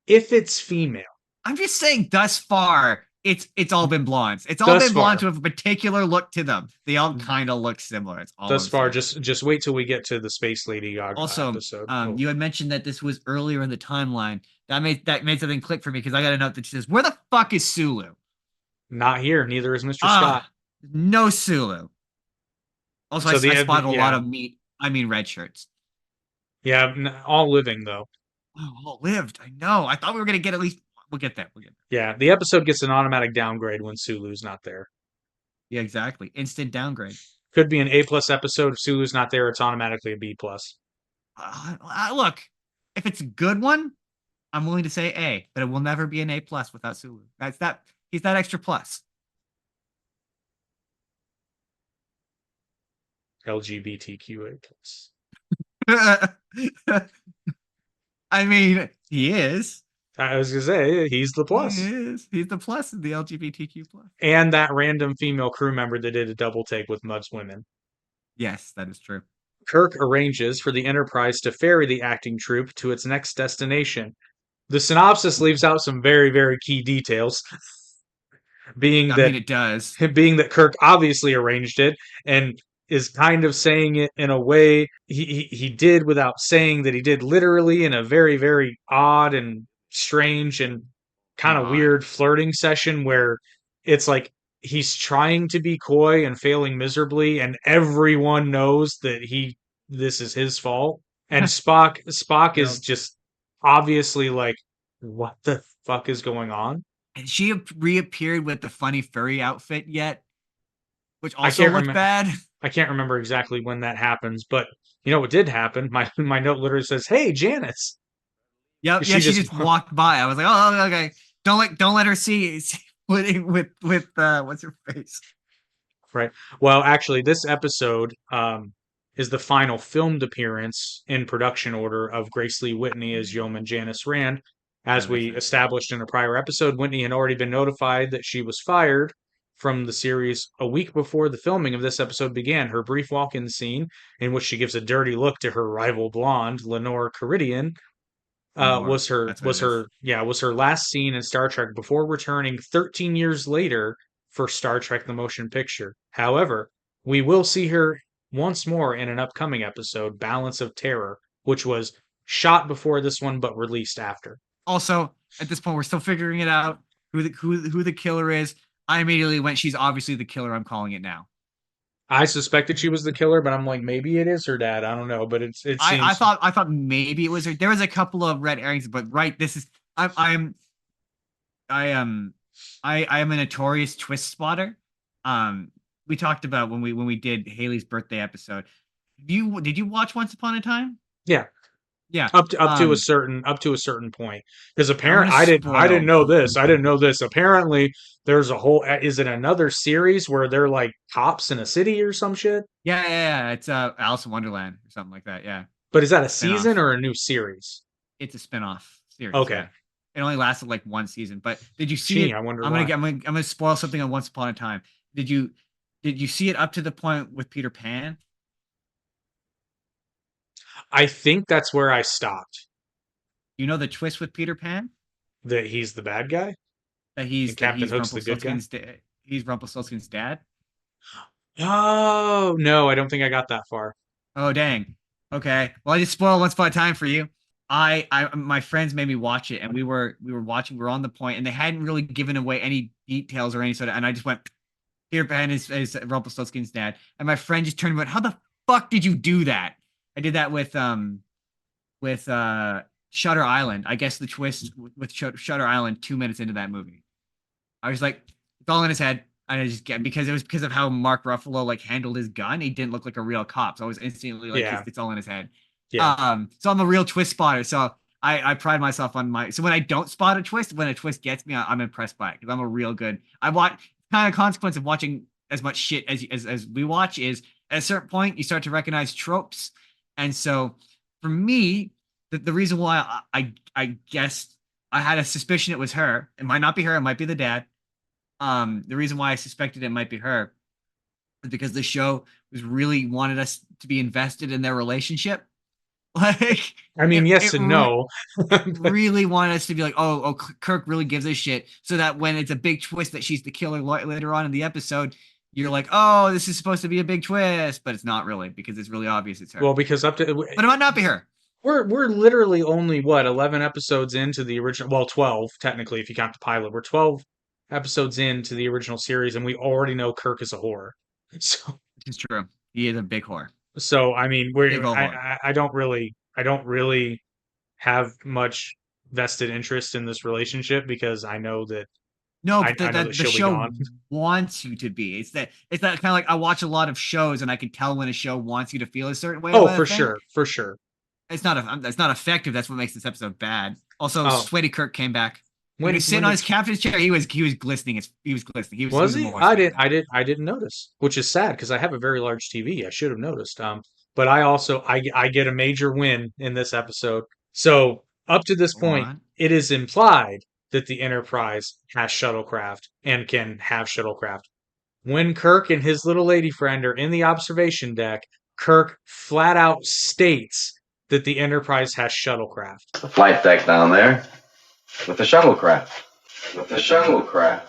if it's female. I'm just saying, thus far, it's all been blondes. It's all Thus been blondes far. with a particular look to them. They all kind of look similar. It's all Thus I'm far, saying. just wait till we get to the Space Lady Gaga Also, episode. Oh. you had mentioned that this was earlier in the timeline. That made something click for me, because I got a note that says, "Where the fuck is Sulu?" Not here. Neither is Mr. Scott. No Sulu. Also, So I the- spotted a yeah. lot of meat. I mean, red shirts. Yeah, all living though. Oh, all lived. I know. I thought we were gonna get at least. We'll get that. Yeah, the episode gets an automatic downgrade when Sulu's not there. Yeah, exactly. Instant downgrade. Could be an A+ episode. If Sulu's not there, it's automatically a B+. Look, if it's a good one, I'm willing to say A, but it will never be an A+ without Sulu. He's that extra plus. LGBTQA+. I mean, he is. I was gonna say he's the plus. He is. He's the plus in the LGBTQ+. And that random female crew member that did a double take with Mud's women. Yes, that is true. Kirk arranges for the Enterprise to ferry the acting troupe to its next destination. The synopsis leaves out some very, very key details, being I that mean, it does. being that Kirk obviously arranged it and is kind of saying it in a way he did without saying that he did, literally, in a very, very odd and strange and kind of Odd. weird flirting session where it's like he's trying to be coy and failing miserably, and everyone knows that this is his fault. And Spock Yeah. is just obviously like, what the fuck is going on? And she reappeared with the funny furry outfit yet, which I also can't looked bad. I can't remember exactly when that happens, but you know what did happen? My note literally says, "Hey, Janice." Yep. She Yeah, she just- just walked by. I was like, oh, okay. Don't let her see with what's her face. Right. Well, actually, this episode is the final filmed appearance in production order of Grace Lee Whitney as Yeoman Janice Rand. As That makes we sense. established in a prior episode, Whitney had already been notified that she was fired from the series a week before the filming of this episode began. Her brief walk-in scene, in which she gives a dirty look to her rival blonde, Lenore Caridian, Lenore, was her that's what it is. was her last scene in Star Trek before returning 13 years later for Star Trek the Motion Picture. However, we will see her once more in an upcoming episode, Balance of Terror, which was shot before this one but released after. Also, at this point, we're still figuring it out who the killer is. I immediately went, she's obviously the killer. I'm calling it now. I suspected she was the killer, but I'm like, maybe it is her dad. I don't know, but it seems. I thought maybe it was her. There was a couple of red herrings, but right, this is I am a notorious twist spotter. We talked about when we did Haley's birthday episode. Did you watch Once Upon a Time? Yeah. Yeah. Up to a certain point, because apparently gonna I didn't know spoil. this. I didn't know this. Apparently, there's a whole. Is it another series where they're like cops in a city or some shit? Yeah. It's Alice in Wonderland or something like that. Yeah. But is that a Spin-off. season or a new series? It's a spin-off series. Okay. Yeah. It only lasted like one season. But did you see Gee, it? I wonder I'm why. gonna spoil something on Once Upon a Time. Did you see it up to the point with Peter Pan? I think that's where I stopped. You know the twist with Peter Pan? That he's the bad guy. That he's And Captain Hook's the good guy? He's Rumpelstiltskin's dad. Oh no, I don't think I got that far. Oh dang. Okay. Well, I just spoiled Once Upon a Time for you. My friends made me watch it, and we were watching. We were on the point, and they hadn't really given away any details or any sort of. And I just went, Peter Pan is Rumpelstiltskin's dad, and my friend just turned and went, "How the fuck did you do that?" I did that with Shutter Island. I guess the twist with Shutter Island 2 minutes into that movie. I was like, it's all in his head. I just get because it was because of how Mark Ruffalo like handled his gun. He didn't look like a real cop. So I was instantly like, Yeah. it's all in his head. Yeah. So I'm a real twist spotter. So I pride myself on so when I don't spot a twist, when a twist gets me, I'm impressed by it because I'm a real good. I watch kind of consequence of watching as much shit as we watch is at a certain point you start to recognize tropes, and so for me, the reason why I guessed I had a suspicion it was her. It might not be her. It might be the dad. The reason why I suspected it might be her is because the show was really wanted us to be invested in their relationship. Like, I mean, yes and no. Really wanted us to be like, oh, Kirk really gives a shit, so that when it's a big twist that she's the killer later on in the episode, you're like, oh, this is supposed to be a big twist, but it's not really because it's really obvious it's her. Well, because but it might not be her. We're literally only 11 episodes into the original. Well, 12 technically if you count the pilot. We're 12 episodes into the original series, and we already know Kirk is a whore. So It's true. He is a big whore. So I mean, Big old whore. I don't really have much vested interest in this relationship because I know that No, I but know that the she'll be show gone. wants you to be. It's that kind of like I watch a lot of shows and I can tell when a show wants you to feel a certain way Oh, about a for thing. sure, for sure. It's not effective. That's what makes this episode bad. Also, Oh, Sweaty Kirk came back. When he was when sitting on did his captain's chair, he was glistening. He was glistening. He was was a he? more fan. I didn't notice, which is sad because I have a very large TV. I should have noticed. But I also I get a major win in this episode. So up to this Go point, on. it is implied that the Enterprise has shuttlecraft and can have shuttlecraft. When Kirk and his little lady friend are in the observation deck, Kirk flat out states that the Enterprise has shuttlecraft. The flight deck down there with the shuttlecraft. With the shuttlecraft.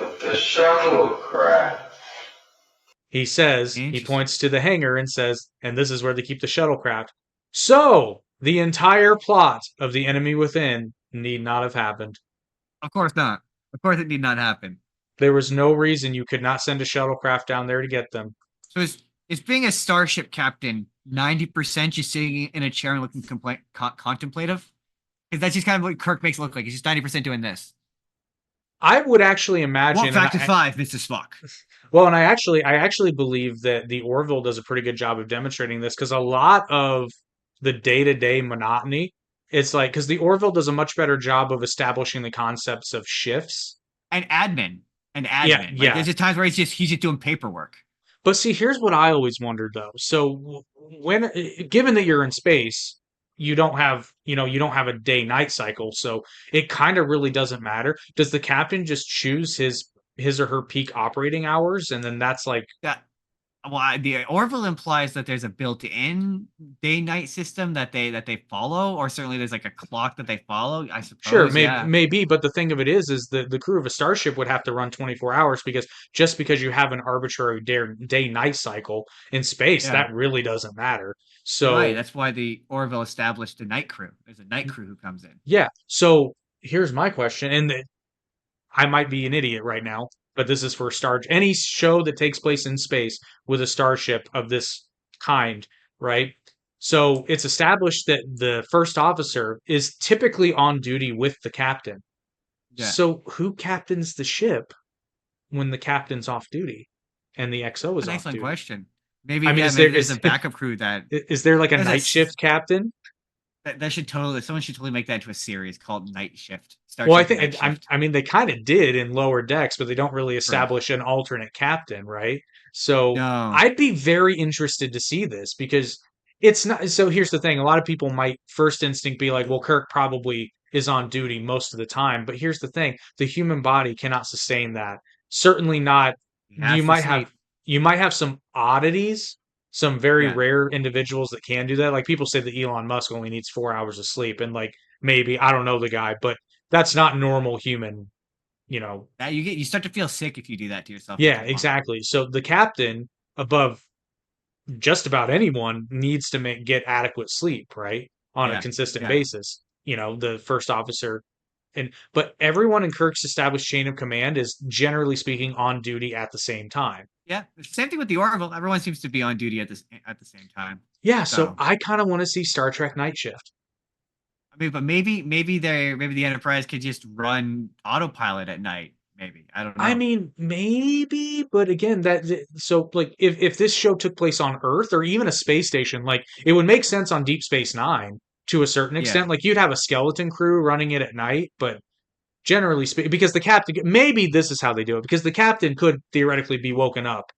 With the shuttlecraft. He says, he Interesting. points to the hangar and says, and this is where they keep the shuttlecraft. So, the entire plot of The Enemy Within need not have happened. Of course not. Of course, it did not happen. There was no reason you could not send a shuttlecraft down there to get them. So is being a starship captain 90% just sitting in a chair and looking contemplative? Because that's just kind of what Kirk makes it look like. He's just 90% doing this. I would actually imagine. What fact of 5, Mr. Spock? Well, and I actually believe that the Orville does a pretty good job of demonstrating this because a lot of the day-to-day monotony, it's like because the Orville does a much better job of establishing the concepts of shifts. And admin. And Yeah, admin. Like, yeah. there's just times where he's just doing paperwork. But see, here's what I always wondered though. So when given that you're in space, you don't have, you don't have a day-night cycle, so it kind of really doesn't matter. Does the captain just choose his or her peak operating hours and then that's like That the Orville implies that there's a built-in day-night system that they follow, or certainly there's like a clock that they follow. I suppose. sure, Yeah. maybe, but the thing of it is the crew of a starship would have to run 24 hours because just because you have an arbitrary day-night cycle in space, Yeah. that really doesn't matter. Right. So That's why the Orville established the night crew. There's a night crew who comes in. yeah, so here's my question, and I might be an idiot right now, but this is for any show that takes place in space with a starship of this kind, right? So it's established that the first officer is typically on duty with the captain. Yeah. So who captains the ship when the captain's off duty and the XO is An off excellent duty? question. Maybe I mean, yeah, is maybe there there's is a backup crew that is there like a There's a night s- shift captain? that should totally someone should totally make that into a series called Night Shift. Well, I Starship Night think Shift. I mean they kind of did in Lower Decks, but they don't really True. establish an alternate captain, right? So No. I'd be very interested to see this because it's not. So here's the thing: a lot of people might first instinct be like, "Well, Kirk probably is on duty most of the time," but here's the thing: the human body cannot sustain that. Certainly not. He has You to might have sleep. some oddities, some very Yeah. rare individuals that can do that. Like people say that Elon Musk only needs 4 hours of sleep, and like maybe I don't know the guy, but that's not normal human, That you start to feel sick if you do that to yourself. yeah, Come on. exactly. So the captain above just about anyone needs to get adequate sleep, right? On a Yeah. consistent Yeah. basis. The first officer but everyone in Kirk's established chain of command is generally speaking on duty at the same time. Yeah. Same thing with the Orville. Everyone seems to be on duty at the same time. Yeah, so So I kind of want to see Star Trek Night Shift. I mean, but maybe the Enterprise could just run autopilot at night. Maybe I don't know. I mean, maybe, but again, so like if this show took place on Earth or even a space station, like it would make sense on Deep Space Nine to a certain extent. Yeah. Like you'd have a skeleton crew running it at night, but generally speaking, because the captain, maybe this is how they do it, because the captain could theoretically be woken up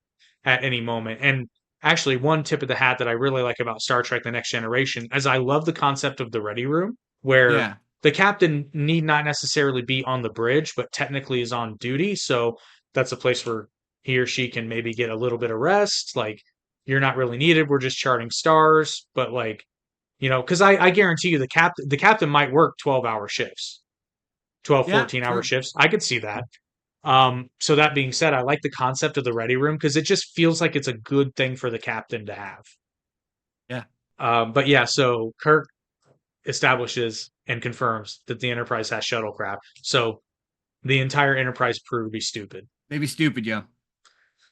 at any moment. And actually, one tip of the hat that I really like about Star Trek: The Next Generation is I love the concept of the ready room, where Yeah. the captain need not necessarily be on the bridge, but technically is on duty. So that's a place where he or she can maybe get a little bit of rest. Like, you're not really needed. We're just charting stars. But like, because I guarantee you the captain might work 12-hour shifts, 12, Yeah. 14-hour True. shifts. I could see that. So that being said, I like the concept of the ready room because it just feels like it's a good thing for the captain to have. Yeah. But yeah, so Kirk establishes and confirms that the Enterprise has shuttlecraft. So the entire Enterprise crew would be stupid. Maybe stupid, yeah.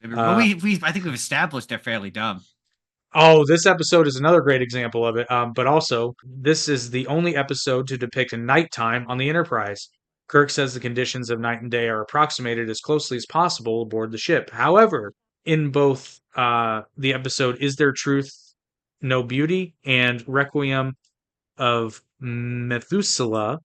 Maybe, Uh, I think we've established they're fairly dumb. Oh, this episode is another great example of it. But also, this is the only episode to depict nighttime on the Enterprise. Kirk says the conditions of night and day are approximated as closely as possible aboard the ship. However, in both the episode Is There Truth, No Beauty and Requiem of Methuselah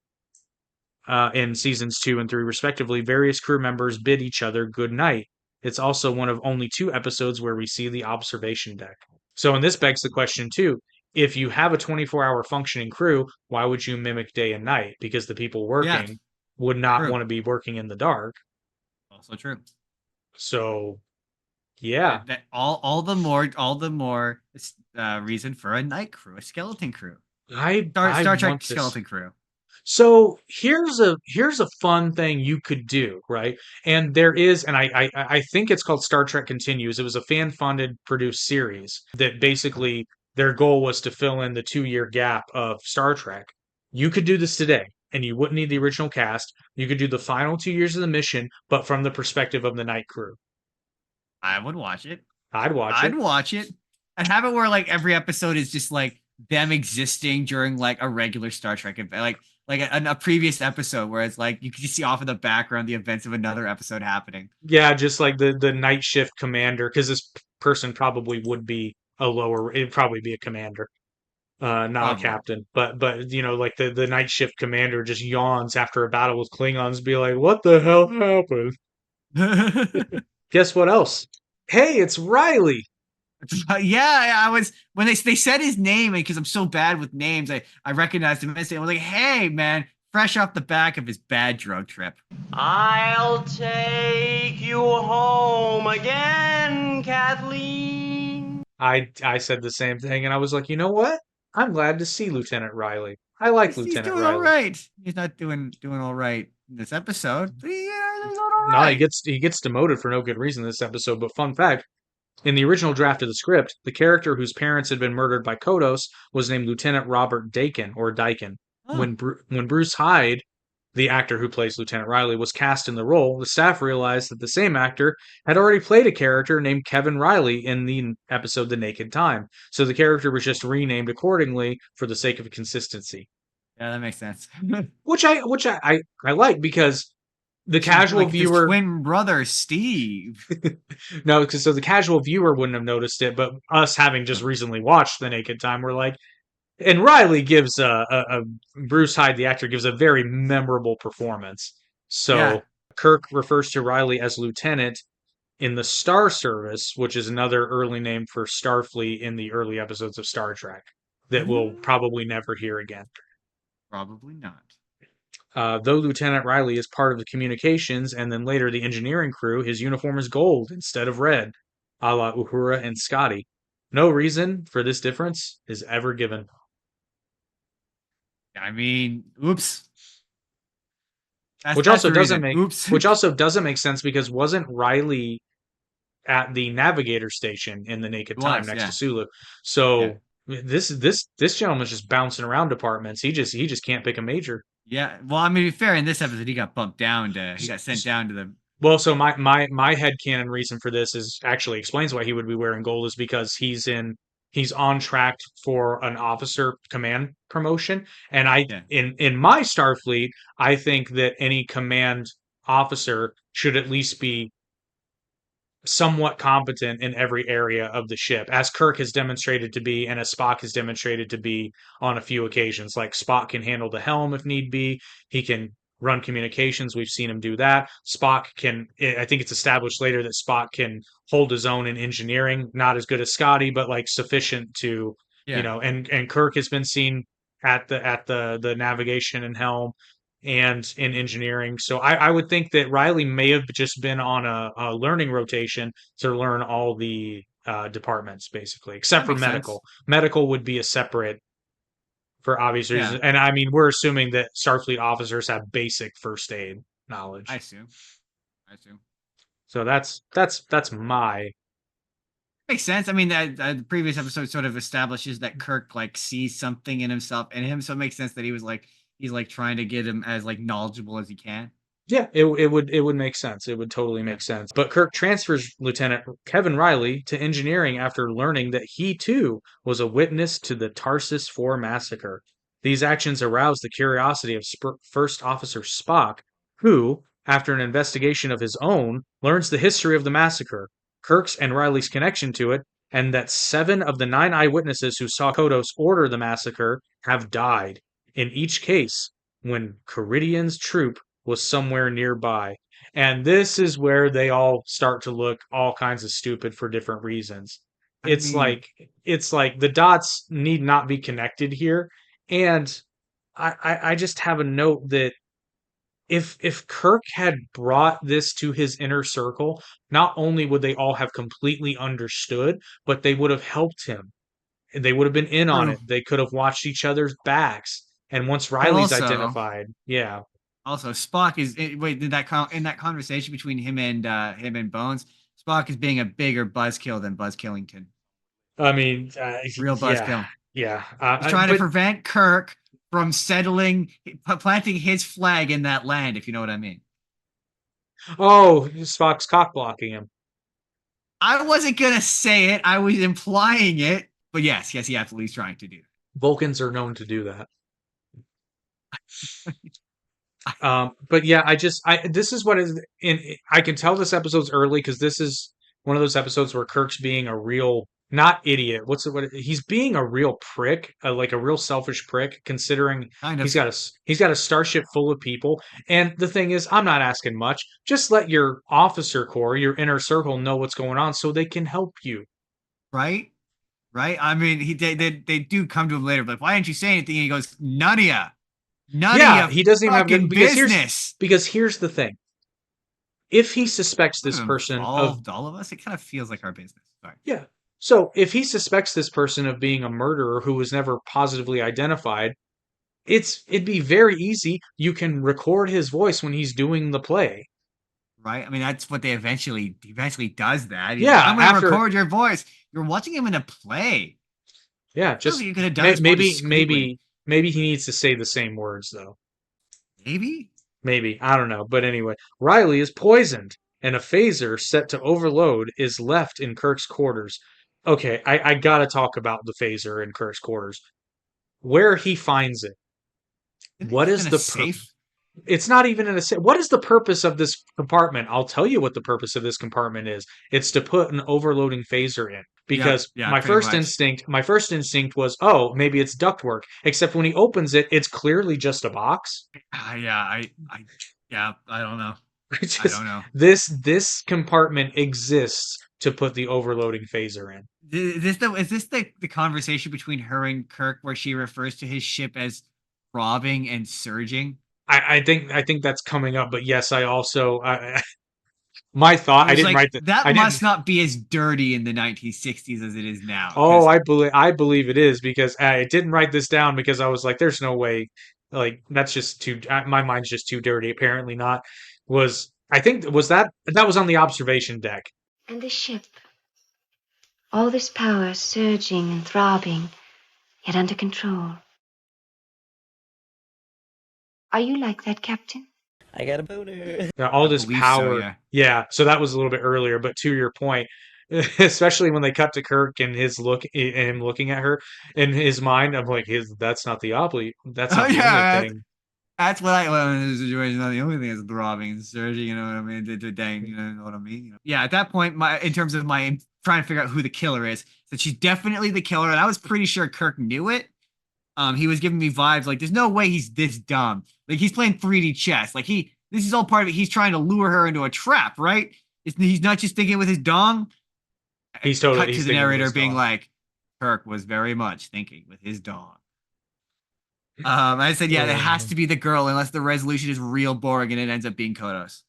in seasons 2 and 3, respectively, various crew members bid each other good night. It's also one of only 2 episodes where we see the observation deck. So, and this begs the question, too. If you have a 24-hour functioning crew, why would you mimic day and night? Because the people Yeah, working would not true. want to be working in the dark. Also true. So, yeah. That all the more reason for a night crew, a skeleton crew. I Star Trek want this. skeleton crew. So here's a fun thing you could do, right? And there is, and I think it's called Star Trek Continues. It was a fan-funded produced series that basically their goal was to fill in the 2-year gap of Star Trek. You could do this today, and you wouldn't need the original cast. You could do the final 2 years of the mission, but from the perspective of the night crew. I would watch it. I'd watch it. watch it. And have it where like every episode is just like them existing during like a regular Star Trek event, like a previous episode where it's like you can just see off in the background the events of another episode happening. Yeah, just like the night shift commander, because this person probably would be it'd probably be a commander. Not a Probably. captain, but you know, like the night shift commander just yawns after a battle with Klingons, be like, "What the hell happened?" Guess what else? Hey, it's Riley. Yeah, I was when they said his name, and because I'm so bad with names, I recognized him instantly. I was like, "Hey, man!" Fresh off the back of his bad drug trip. I'll take you home again, Kathleen. I said the same thing, and I was like, you know what? I'm glad to see Lieutenant Riley. I like He's Lieutenant doing Riley. all right. He's not doing all right in this episode, but he's doing all No, right. he gets demoted for no good reason this episode. But fun fact: in the original draft of the script, the character whose parents had been murdered by Kodos was named Lieutenant Robert Dakin or Dykin. Huh. When Bruce Hyde, the actor who plays Lieutenant Riley, was cast in the role, the staff realized that the same actor had already played a character named Kevin Riley in the episode The Naked Time. So the character was just renamed accordingly for the sake of consistency. Yeah, that makes sense. Which I like because the casual Like his viewer twin brother Steve. no, because so the casual viewer wouldn't have noticed it, but us having just recently watched The Naked Time, we're like, and Riley gives a Bruce Hyde, the actor, gives a very memorable performance. So Yeah. Kirk refers to Riley as lieutenant in the Star Service, which is another early name for Starfleet in the early episodes of Star Trek that we'll probably never hear again. Probably not. Though Lieutenant Riley is part of the communications and then later the engineering crew, his uniform is gold instead of red, a la Uhura and Scotty. No reason for this difference is ever given. I mean, oops. Which That's also the doesn't reason. make Oops. which also doesn't make sense because wasn't Riley at the navigator station in the Naked He Time was, next yeah. to Sulu? So this gentleman's just bouncing around departments. He just can't pick a major. Yeah. Well, I mean, to be fair, in this episode, he got bumped down to. He got sent down to the. Well, so my headcanon reason for this is actually explains why he would be wearing gold is because he's on track for an officer command promotion. And Yeah. in my Starfleet, I think that any command officer should at least be somewhat competent in every area of the ship, as Kirk has demonstrated to be, and as Spock has demonstrated to be on a few occasions. Like Spock can handle the helm if need be. He can run communications. We've seen him do that. Spock can, I think it's established later that Spock can hold his own in engineering, not as good as Scotty, but like sufficient to, Yeah. and Kirk has been seen at the navigation and helm and in engineering. So I would think that Riley may have just been on a learning rotation to learn all the departments, basically, except for That makes medical. sense. Medical would be a separate for obvious reasons. Yeah. And I mean, we're assuming that Starfleet officers have basic first aid knowledge. I assume. So that's my Makes sense. I mean, that the previous episode sort of establishes that Kirk like sees something in himself in him, so it makes sense that he's like trying to get him as like knowledgeable as he can. Yeah, it would make sense. It would totally make sense. But Kirk transfers Lieutenant Kevin Riley to engineering after learning that he too was a witness to the Tarsus 4 massacre. These actions aroused the curiosity of First Officer Spock, who, after an investigation of his own, learns the history of the massacre, Kirk's and Riley's connection to it, and that 7 of the 9 eyewitnesses who saw Kodos order the massacre have died, in each case when Caridian's troupe was somewhere nearby. And this is where they all start to look all kinds of stupid for different reasons. I It's mean, like it's like the dots need not be connected here. And I just have a note that if Kirk had brought this to his inner circle, not only would they all have completely understood, but they would have helped him. They would have been in on true. it. They could have watched each other's backs. And once And Riley's identified, yeah. also Spock is wait in that conversation between him and Bones, Spock is being a bigger buzzkill than Buzz Killington. I mean, Real yeah, buzzkill. yeah. He's trying to But prevent Kirk from planting his flag in that land, if you know what I mean. oh, Spock's cock blocking him. I wasn't gonna say it. I was implying it. But yes, he absolutely is trying to do that. Vulcans are known to do that. But yeah, this is what is in. I can tell this episode's early because this is one of those episodes where Kirk's being a real, not idiot. He's being a real prick, like a real selfish prick, considering Kind of. he's got a starship full of people. And the thing is, I'm not asking much. Just let your officer corps, your inner circle, know what's going on so they can help you. Right? Right? I mean, they do come to him later, like, why didn't you say anything? And he goes, none of ya. None Yeah, of he doesn't even have fucking business. business. Because here's the thing. If he suspects this person of involved all of us, it kind of feels like our business. Sorry. Yeah. So if he suspects this person of being a murderer who was never positively identified, it'd be very easy. You can record his voice when he's doing the play. Right? I mean, that's what they eventually does that. He's Yeah, like, I'm gonna after- record your voice. You're watching him in a play. Yeah, just You could have done this more maybe discreetly. maybe he needs to say the same words though. Maybe? Maybe, I don't know. But anyway, Riley is poisoned, and a phaser set to overload is left in Kirk's quarters. Okay, I gotta talk about the phaser in Kirk's quarters. Where he finds it. What is In a the safe? It's not even in a what is the purpose of this compartment? I'll tell you what the purpose of this compartment is. It's to put an overloading phaser in. Because yeah, my pretty first much. instinct was, oh, maybe it's ductwork. Except when he opens it, it's clearly just a box. I don't know. I don't know. This compartment exists to put the overloading phaser in. Is this the conversation between her and Kirk where she refers to his ship as throbbing and surging? I think that's coming up, but yes, I also my thought I was didn't like, write that. that must not be as dirty in the 1960s as it is now. Oh, I believe it is because I didn't write this down because I was like, there's no way. Like that's just too. My mind's just too dirty. Apparently not. I think that was on the observation deck. And the ship. All this power surging and throbbing, yet under control. Are you like that, Captain? I got a boner. Yeah, all I this believe so, power. yeah. Yeah, so that was a little bit earlier, but to your point, especially when they cut to Kirk and his look and him looking at her in his mind, I'm like, that's not the that's not the only thing. That's what in this situation, not the only thing is throbbing and surging, you know what I mean? Dang, you know what I mean? You know? Yeah, at that point, in terms of my trying to figure out who the killer is, that she's definitely the killer, and I was pretty sure Kirk knew it. He was giving me vibes like there's no way he's this dumb. Like he's playing 3D chess. Like this is all part of it. He's trying to lure her into a trap, right? He's not just thinking with his dong. He's totally cut to the narrator being like, Kirk was very much thinking with his dong. I said, yeah, that has to be the girl unless the resolution is real boring and it ends up being Kodos.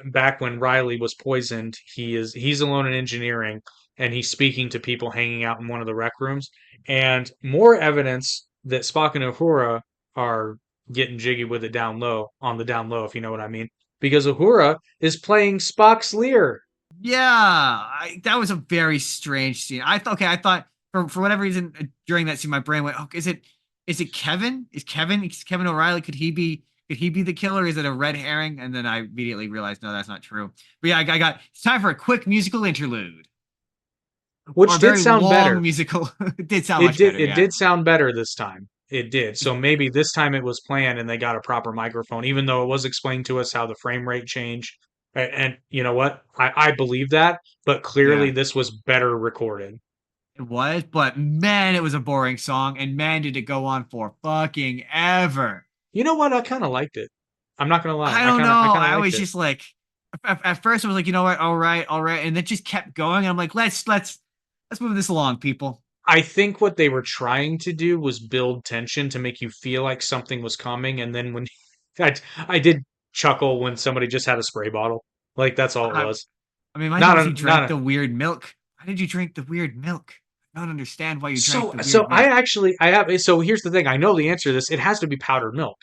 Back when Riley was poisoned, he's alone in engineering and he's speaking to people hanging out in one of the rec rooms, and more evidence that Spock and Uhura are getting jiggy with it on the down low, if you know what I mean, because Uhura is playing Spock's Lear. Yeah, that was a very strange scene. I thought for whatever reason during that scene, my brain went, "Oh, is it Kevin? Is Kevin O'Reilly? Could he be the killer? Is it a red herring?" And then I immediately realized, no, that's not true. But yeah, it's time for a quick musical interlude, which did sound better. Musical. It did sound much better. It did sound better this time. It did. So maybe this time it was planned and they got a proper microphone, even though it was explained to us how the frame rate changed. And you know what? I believe that, but clearly Yeah, this was better recorded. it was, but man, it was a boring song, and man, did it go on for fucking ever. You know what? I kind of liked it. I'm not gonna lie. I don't know. I kind of I liked was it. just like, at first I was like, you know what, all right, and it just kept going. And I'm like, let's move this along, people. I think what they were trying to do was build tension to make you feel like something was coming, and then when I did chuckle when somebody just had a spray bottle. Like that's all it I, was. I mean, my thing Not was he a not drank a the weird milk. Why did you drink the weird milk? I don't understand why you drank so the so weird I milk. actually I have so here's the thing. I know the answer to this. It has to be powdered milk.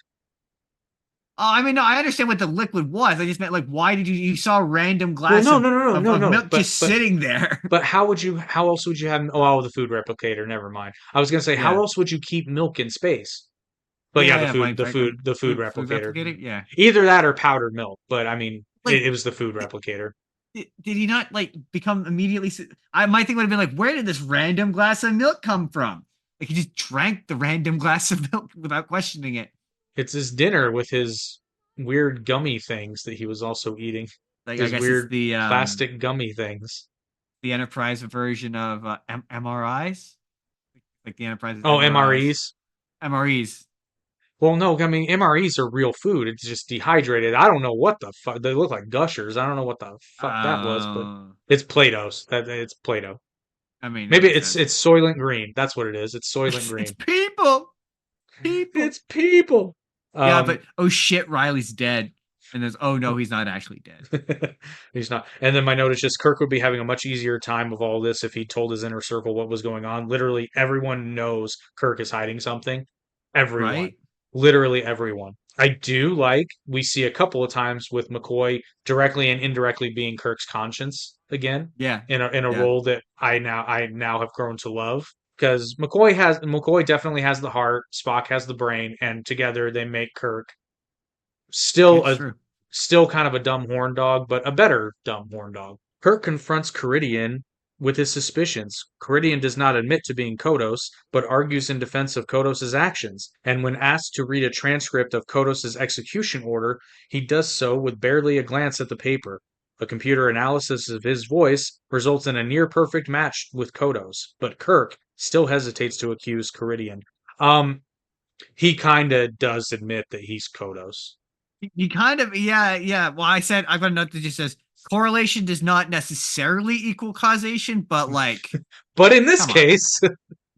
Oh, I mean, no, I understand what the liquid was. I just meant like, why did you saw a random Well, glass no, no, no, no, no, of no. milk just sitting there? But how else would you have the food replicator, never mind. I was gonna say how Yeah, else would you keep milk in space? But yeah, yeah, yeah. Like the food food replicator. replicating. Yeah, Either that or powdered milk, but I mean like it was the food replicator. did he not like become immediately? My thing would have been like, where did this random glass of milk come from? Like he just drank the random glass of milk without questioning it. It's his dinner with his weird gummy things that he was also eating. Like I His guess it's weird plastic gummy things. the Enterprise version of MRIs, like the Enterprise's Oh, MRIs, MREs. MREs. Well, no, I mean MREs are real food. It's just dehydrated. I don't know what the fuck. They look like gushers. I don't know what the fuck that was, but Uh, it's Play-Doh's. It's Play-Doh. I mean, that Maybe makes sense. it's Soylent Green. That's what it is. It's Soylent It's Green. people, people. It's people. Yeah, but oh shit, Riley's dead. And there's oh no, he's not actually dead. He's not. And then my note is just Kirk would be having a much easier time of all this if he told his inner circle what was going on. Literally, everyone knows Kirk is hiding something. Everyone. Right? Literally everyone. I do like we see a couple of times with McCoy directly and indirectly being Kirk's conscience again Yeah. in a Yeah. role that I now have grown to love because McCoy definitely has the heart, Spock has the brain, and together they make Kirk still It's true. still kind of a dumb horn dog, but a better dumb horn dog. Kirk confronts Caridian with his suspicions. Caridian does not admit to being Kodos, but argues in defense of Kodos's actions, and when asked to read a transcript of Kodos's execution order, he does so with barely a glance at the paper. A computer analysis of his voice results in a near perfect match with Kodos, but Kirk still hesitates to accuse Caridian. He kind of does admit that he's Kodos. You kind of yeah. Well, I've got a note that just says correlation does not necessarily equal causation, but like But in this case,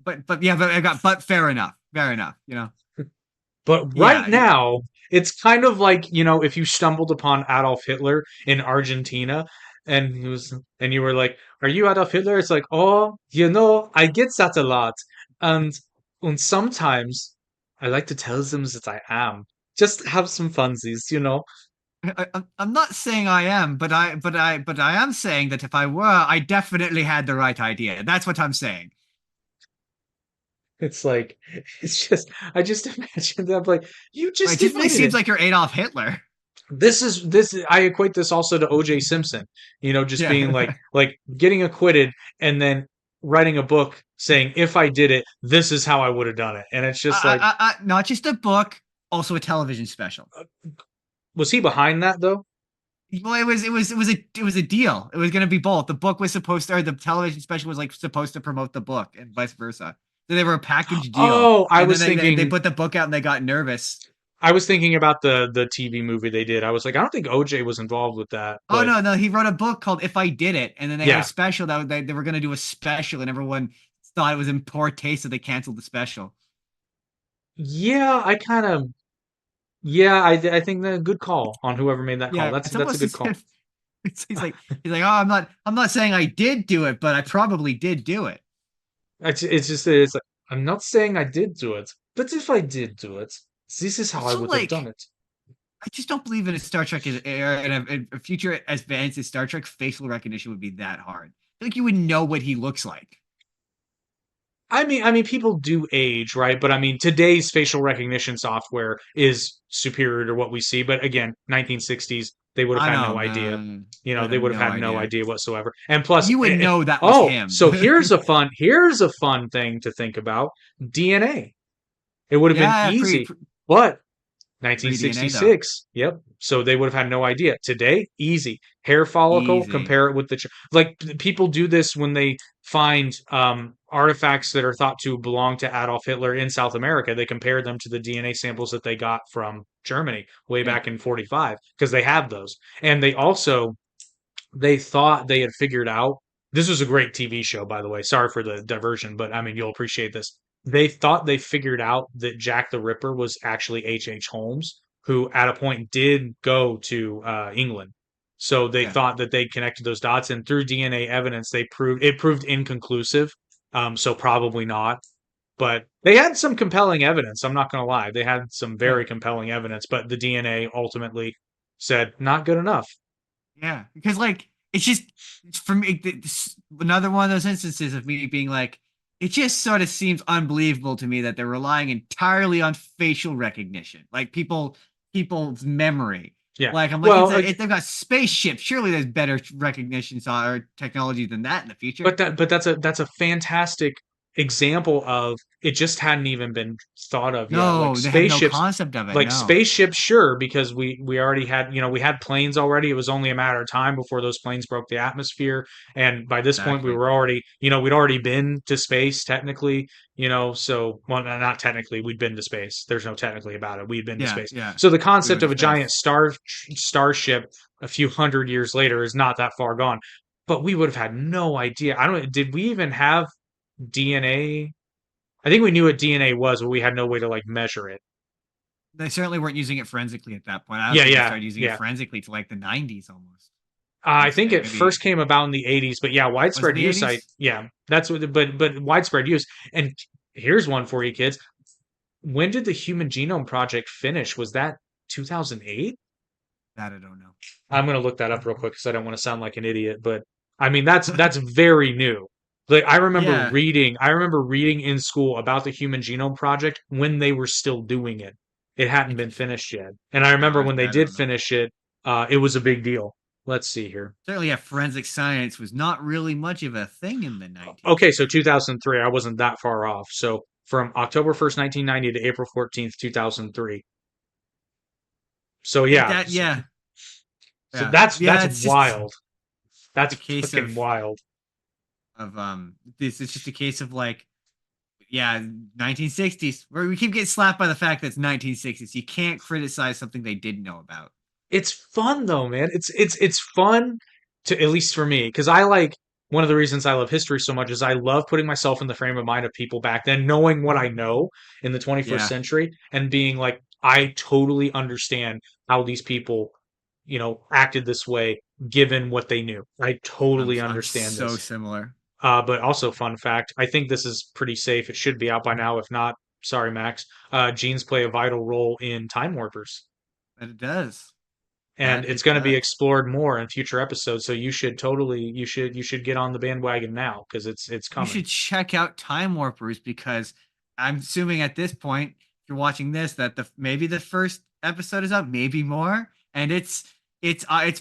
but yeah, but fair enough. Fair enough, you know. but right now, it's kind of like, if you stumbled upon Adolf Hitler in Argentina and you were like, "Are you Adolf Hitler?" It's like, "Oh, I get that a lot." And sometimes I like to tell them that I am. Just have some funsies. I'm not saying I am, but I am saying that if I were, I definitely had the right idea. That's what I'm saying. It's like, I just imagine that, like, you just It just really admitted seems it. like you're Adolf Hitler. I equate this also to OJ Simpson, just being like getting acquitted and then writing a book saying, if I did it, this is how I would have done it. And it's just like, not just a book, also a television special. was he behind that though? Well, it was a deal. It was going to be both. The book was supposed to, or the television special was like supposed to promote the book, and vice versa. So they were a package deal. Oh, I and was then thinking they put the book out and they got nervous. I was thinking about the TV movie they did. I was like, I don't think OJ was involved with that. Oh But no, he wrote a book called "If I Did It," and then they had yeah, a special that they were going to do a special, and everyone thought it was in poor taste, so they canceled the special. yeah, I think that good call on whoever made that call. Yeah, That's it's a almost good as call. if he's like, oh, I'm not saying I did do it, but I probably did do it. It's like, I'm not saying I did do it, but if I did do it, this is how I Also, would have done it. I just don't believe in a Star Trek in a future as advanced as Star Trek facial recognition would be that hard. I think you would know what he looks like. I mean, people do age, right? But I mean, today's facial recognition software is superior to what we see. But again, 1960s, they would have I had know, no idea. man. They would have had no idea whatsoever. And plus, You would know that was him. so here's a fun thing to think about: DNA. It would have been Yeah, easy. But pre-DNA though. 1966. Yep. So they would have had no idea. Today, easy. Hair follicle, Easy. compare it with like people do this when they find artifacts that are thought to belong to Adolf Hitler in South America. They compare them to the DNA samples that they got from Germany way Yeah. back in 45 because they have those. And they thought they had figured out. This was a great TV show, by the way. Sorry for the diversion, but I mean, you'll appreciate this. They thought they figured out that Jack the Ripper was actually H.H. Holmes, who at a point did go to England. So they Yeah. thought that they connected those dots, and through DNA evidence, it proved inconclusive. So probably not. But they had some compelling evidence. I'm not going to lie. They had some Yeah. very compelling evidence, but the DNA ultimately said not good enough. Yeah, because like it's just for me another one of those instances of me being like, it just sort of seems unbelievable to me that they're relying entirely on facial recognition, like people's memory. Yeah. Like I'm like, Well, if they've got spaceships, surely there's better recognition or technology than that in the future. but that's a fantastic example of it just hadn't even been thought of yet. No, they have no concept of it. Like No, spaceships, sure, because we already had, we had planes already. It was only a matter of time before those planes broke the atmosphere. And by this point, we exactly. were already, we'd already been to space technically, so, well, not technically, we'd been to space. There's no technically about it. We'd been to Yeah, space. yeah. So the We concept went to of a giant space. starship a few hundred years later is not that far gone. But we would have had no idea. I don't. Did we even have DNA? I think we knew what DNA was, but we had no way to like measure it. They certainly weren't using it forensically at that point. I don't Yeah, think they yeah, started using it yeah. forensically to like the 90s almost. I I'd think say it first maybe came about in the 80s, but yeah, was it widespread the use. 80s? Yeah, that's what. But widespread use. And here's one for you, kids. When did the Human Genome Project finish? Was that 2008? That I don't know. I'm gonna look that up real quick because I don't want to sound like an idiot. But I mean, that's very new. Like Yeah, I remember reading in school about the Human Genome Project when they were still doing it. It hadn't been finished yet, and I remember when they that I did don't know. finish it, it was a big deal. Let's see here. Certainly, yeah, forensic science was not really much of a thing in the 90s. Okay, so 2003. I wasn't that far off. So from October 1st, 1990 to April 14th, 2003. So yeah, That yeah, so yeah, that's yeah. It's just wild. That's a case fucking wild. of this. It's just a case of like, yeah, 1960s. Where we keep getting slapped by the fact that it's 1960s. You can't criticize something they didn't know about. It's fun though, man. It's fun to, at least for me, because I like, one of the reasons I love history so much is I love putting myself in the frame of mind of people back then, knowing what I know in the 21st Yeah, century and being like, I totally understand how these people, acted this way given what they knew. I totally I'm understand so this. similar. But also, fun fact, I think this is pretty safe. It should be out by now. If not, sorry, Max. Genes play a vital role in Time Warpers, But it does. and That it's it going to be does. explored more in future episodes. So you should totally, you should get on the bandwagon now because it's You coming. should check out Time Warpers because I'm assuming at this point, if you're watching this, that maybe the first episode is up, maybe more, and it's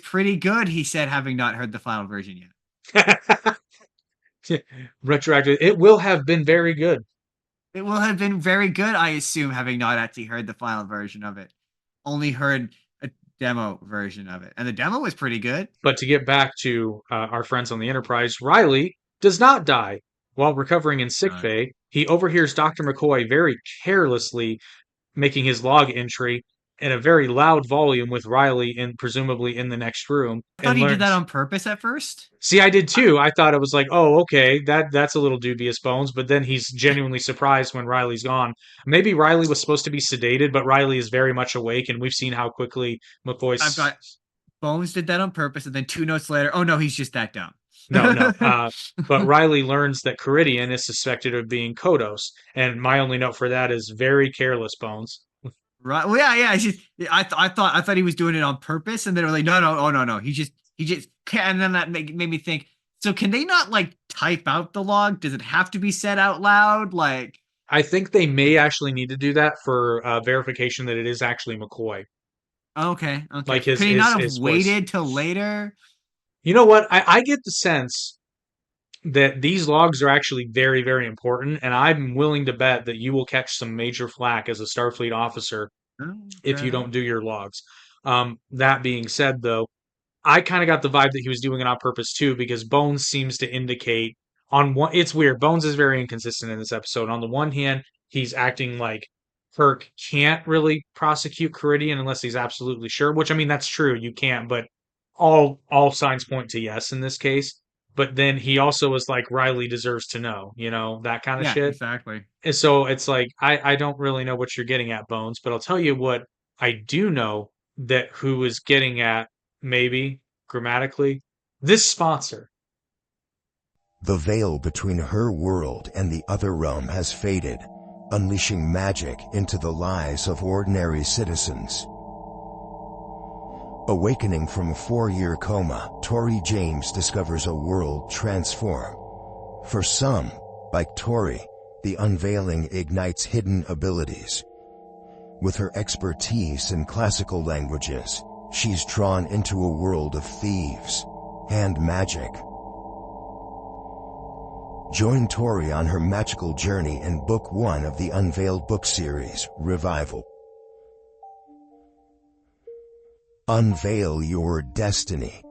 pretty good. He said, having not heard the final version yet. Retroactive. It will have been very good. It will have been very good, I assume, having not actually heard the final version of it. Only heard a demo version of it, and the demo was pretty good. But to get back to our friends on the Enterprise, Riley does not die. While recovering in sickbay, he overhears Dr. McCoy very carelessly making his log entry in a very loud volume with Riley in presumably in the next room I thought and he did that learns. on purpose at first. See, I did too. I thought it was like, oh, okay, that's a little dubious, Bones. But then he's genuinely surprised when Riley's gone. Maybe Riley was supposed to be sedated, but Riley is very much awake, and we've seen how quickly I've McCoy's. got Bones did that on purpose, and then 2 notes later, oh no, he's just that dumb. No, no. But Riley learns that Caridian is suspected of being Kodos, and my only note for that is very careless, Bones. Right. Well, yeah, yeah. It's just, I thought he was doing it on purpose, and then they were like, no, no, oh no, no. He just can't. And then that made me think. So can they not like type out the log? Does it have to be said out loud? Like, I think they may actually need to do that for verification that it is actually McCoy, okay, okay. like his Could he not have his voice. waited till later? You know what? I get the sense that these logs are actually very, very important, and I'm willing to bet that you will catch some major flack as a Starfleet officer Oh, if fair you enough. don't do your logs. That being said, though, I kind of got the vibe that he was doing it on purpose too, because Bones seems to indicate on one. It's weird. Bones is very inconsistent in this episode. On the one hand, he's acting like Kirk can't really prosecute Ceridian unless he's absolutely sure. Which I mean, that's true. You can't, but all signs point to yes in this case. But then he also was like Riley deserves to know, that kind of Yeah, shit. exactly. And so it's like I don't really know what you're getting at, Bones, but I'll tell you what I do know that who is getting at, maybe grammatically, this sponsor. The veil between her world and the other realm has faded, unleashing magic into the lives of ordinary citizens. Awakening from a 4-year coma, Tori James discovers a world transformed. For some, like Tori, the unveiling ignites hidden abilities. With her expertise in classical languages, she's drawn into a world of thieves and magic. Join Tori on her magical journey in Book 1 of the Unveiled book series, Revival. Unveil your destiny.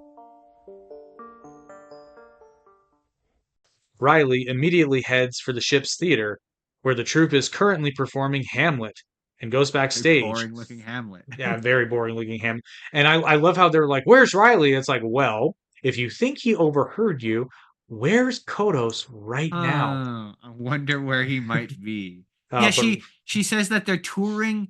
Riley immediately heads for the ship's theater, where the troupe is currently performing Hamlet, and goes backstage. Boring looking Hamlet. Yeah, very boring looking Hamlet. And I love how they're like, "Where's Riley?" It's like, well, if you think he overheard you, where's Kodos right now? I wonder where he might be. Uh, Yeah, but she says that they're touring,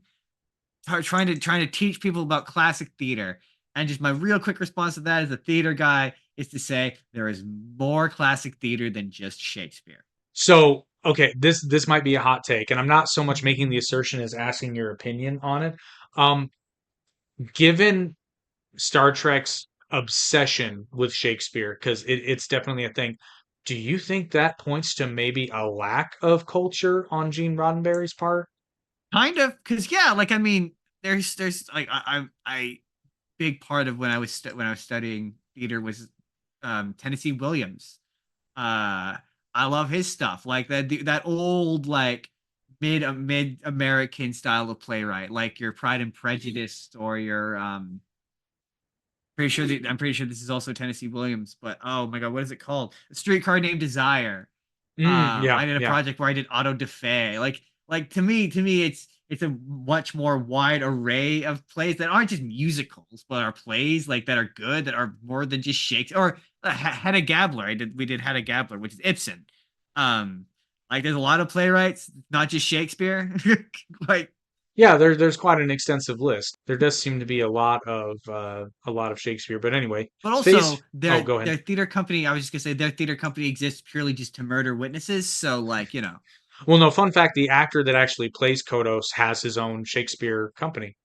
trying to teach people about classic theater. And just my real quick response to that as a theater guy is to say there is more classic theater than just Shakespeare. So, okay, this might be a hot take, and I'm not so much making the assertion as asking your opinion on it. Um, Given Star Trek's obsession with Shakespeare, because it's definitely a thing. Do you think that points to maybe a lack of culture on Gene Roddenberry's part? Kind of, because yeah, like I mean, there's like I big part of when I was studying theater was Tennessee Williams. I love his stuff, like that old like mid American style of playwright, like your Pride and Prejudice or your I'm pretty sure this is also Tennessee Williams, but oh my god, what is it called? A Streetcar Named Desire. Yeah, I did a yeah. project where I did Auto da Fe. Like to me, it's a much more wide array of plays that aren't just musicals, but are plays like that are good, that are more than just Shakespeare or Hedda Gabler. We did Hedda Gabler, which is Ibsen. Like there's a lot of playwrights, not just Shakespeare. Like Yeah, there's quite an extensive list. There does seem to be a lot of Shakespeare, but anyway, but phase. also Oh, go ahead. their theater company, I was just gonna say their theater company exists purely just to murder witnesses. So like, Well, no, fun fact: the actor that actually plays Kodos has his own Shakespeare company.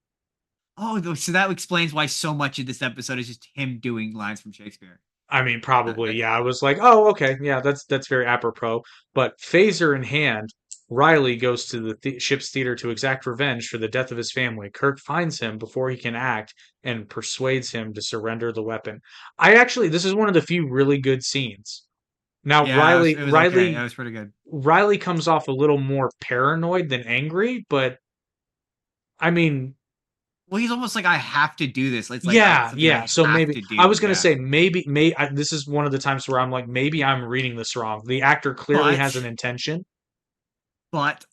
oh, so that explains why so much of this episode is just him doing lines from Shakespeare. I mean, probably, yeah. I was like, oh, okay, yeah, that's very apropos. But phaser in hand, Riley goes to the ship's theater to exact revenge for the death of his family. Kirk finds him before he can act and persuades him to surrender the weapon. This is one of the few really good scenes. Now, Yeah, Riley, it was okay. That Riley, was pretty good. Riley comes off a little more paranoid than angry, but I mean, Well, he's almost like I have to do this. It's like yeah, something yeah. I So have maybe to I do. was gonna Yeah, say this is one of the times where I'm like maybe I'm reading this wrong. The actor clearly has an but intention.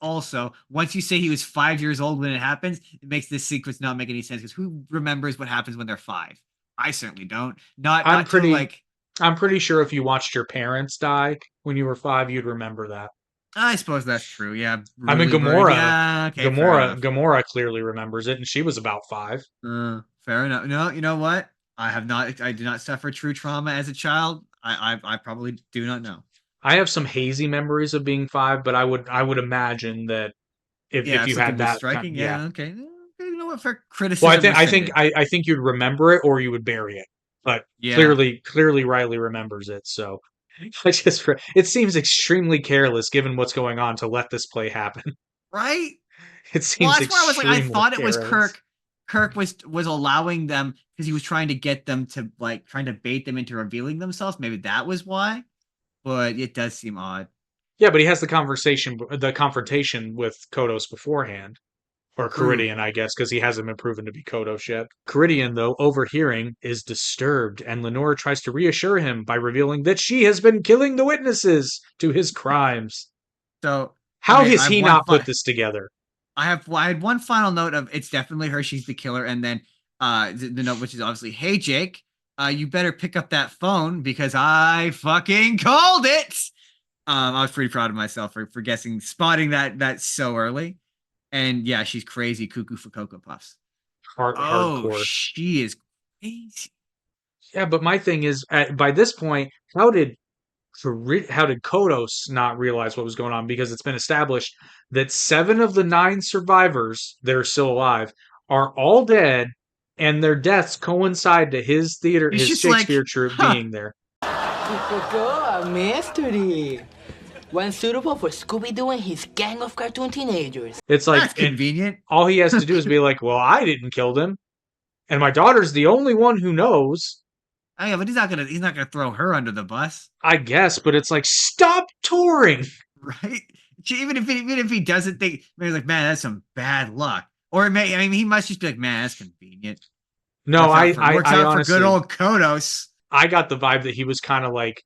also once you say he was 5 years old when it happens, it makes this sequence not make any sense because who remembers what happens when they're 5? I certainly don't. I'm Not to pretty like. I'm pretty sure if you watched your parents die when you were 5, you'd remember that. I suppose that's true. Yeah, I mean, really worried. Yeah, okay, fair enough. Gamora clearly remembers it, and she was about 5. Fair enough. No, you know what? I have not. I did not suffer true trauma as a child. I probably do not know. I have some hazy memories of being 5, but I would imagine that if Yeah, if you something had was that striking. yeah. Yeah, okay. You know what? For Well, I criticism think I think rescinded. I think you'd remember it or you would bury it. But Yeah. clearly Riley remembers it. So it seems extremely careless given what's going on to let this play happen. Right. It Well, seems that's where I was like, I extremely thought it was careless. Kirk. Kirk was allowing them because he was trying to get them to like trying to bait them into revealing themselves. Maybe that was why. but it does seem odd. Yeah, but he has the confrontation with Kodos beforehand. Or True. Caridian, I guess, because he hasn't been proven to be Kodos yet. Caridian, though, overhearing, is disturbed, and Lenore tries to reassure him by revealing that she has been killing the witnesses to his crimes. So, How okay, I has have he one. not put this together? I had one final note of it's definitely her. She's the killer, and then the note which is obviously, hey Jake, you better pick up that phone because I fucking called it. I was pretty proud of myself for spotting that so early. And yeah, she's crazy cuckoo for Cocoa Puffs. Oh, Hardcore. she is crazy. Yeah, but my thing is, by this point, how did Kodos not realize what was going on? Because it's been established that 7 of the 9 survivors that are still alive are all dead, and their deaths coincide to his He's just Shakespeare like, troupe huh. being there. A mystery. One suitable for Scooby-Doo and his gang of cartoon teenagers. It's like That's convenient. all he has to do is be like, "Well, I didn't kill them, and my daughter's the only one who knows." Oh yeah, but he's not gonna throw her under the bus, I guess, but it's like, stop touring. right? Even if he doesn't think, maybe like, man, that's some bad luck. Or he must just be like, man, that's convenient. No, works out honestly, for good old Kodos. I got the vibe that he was kind of like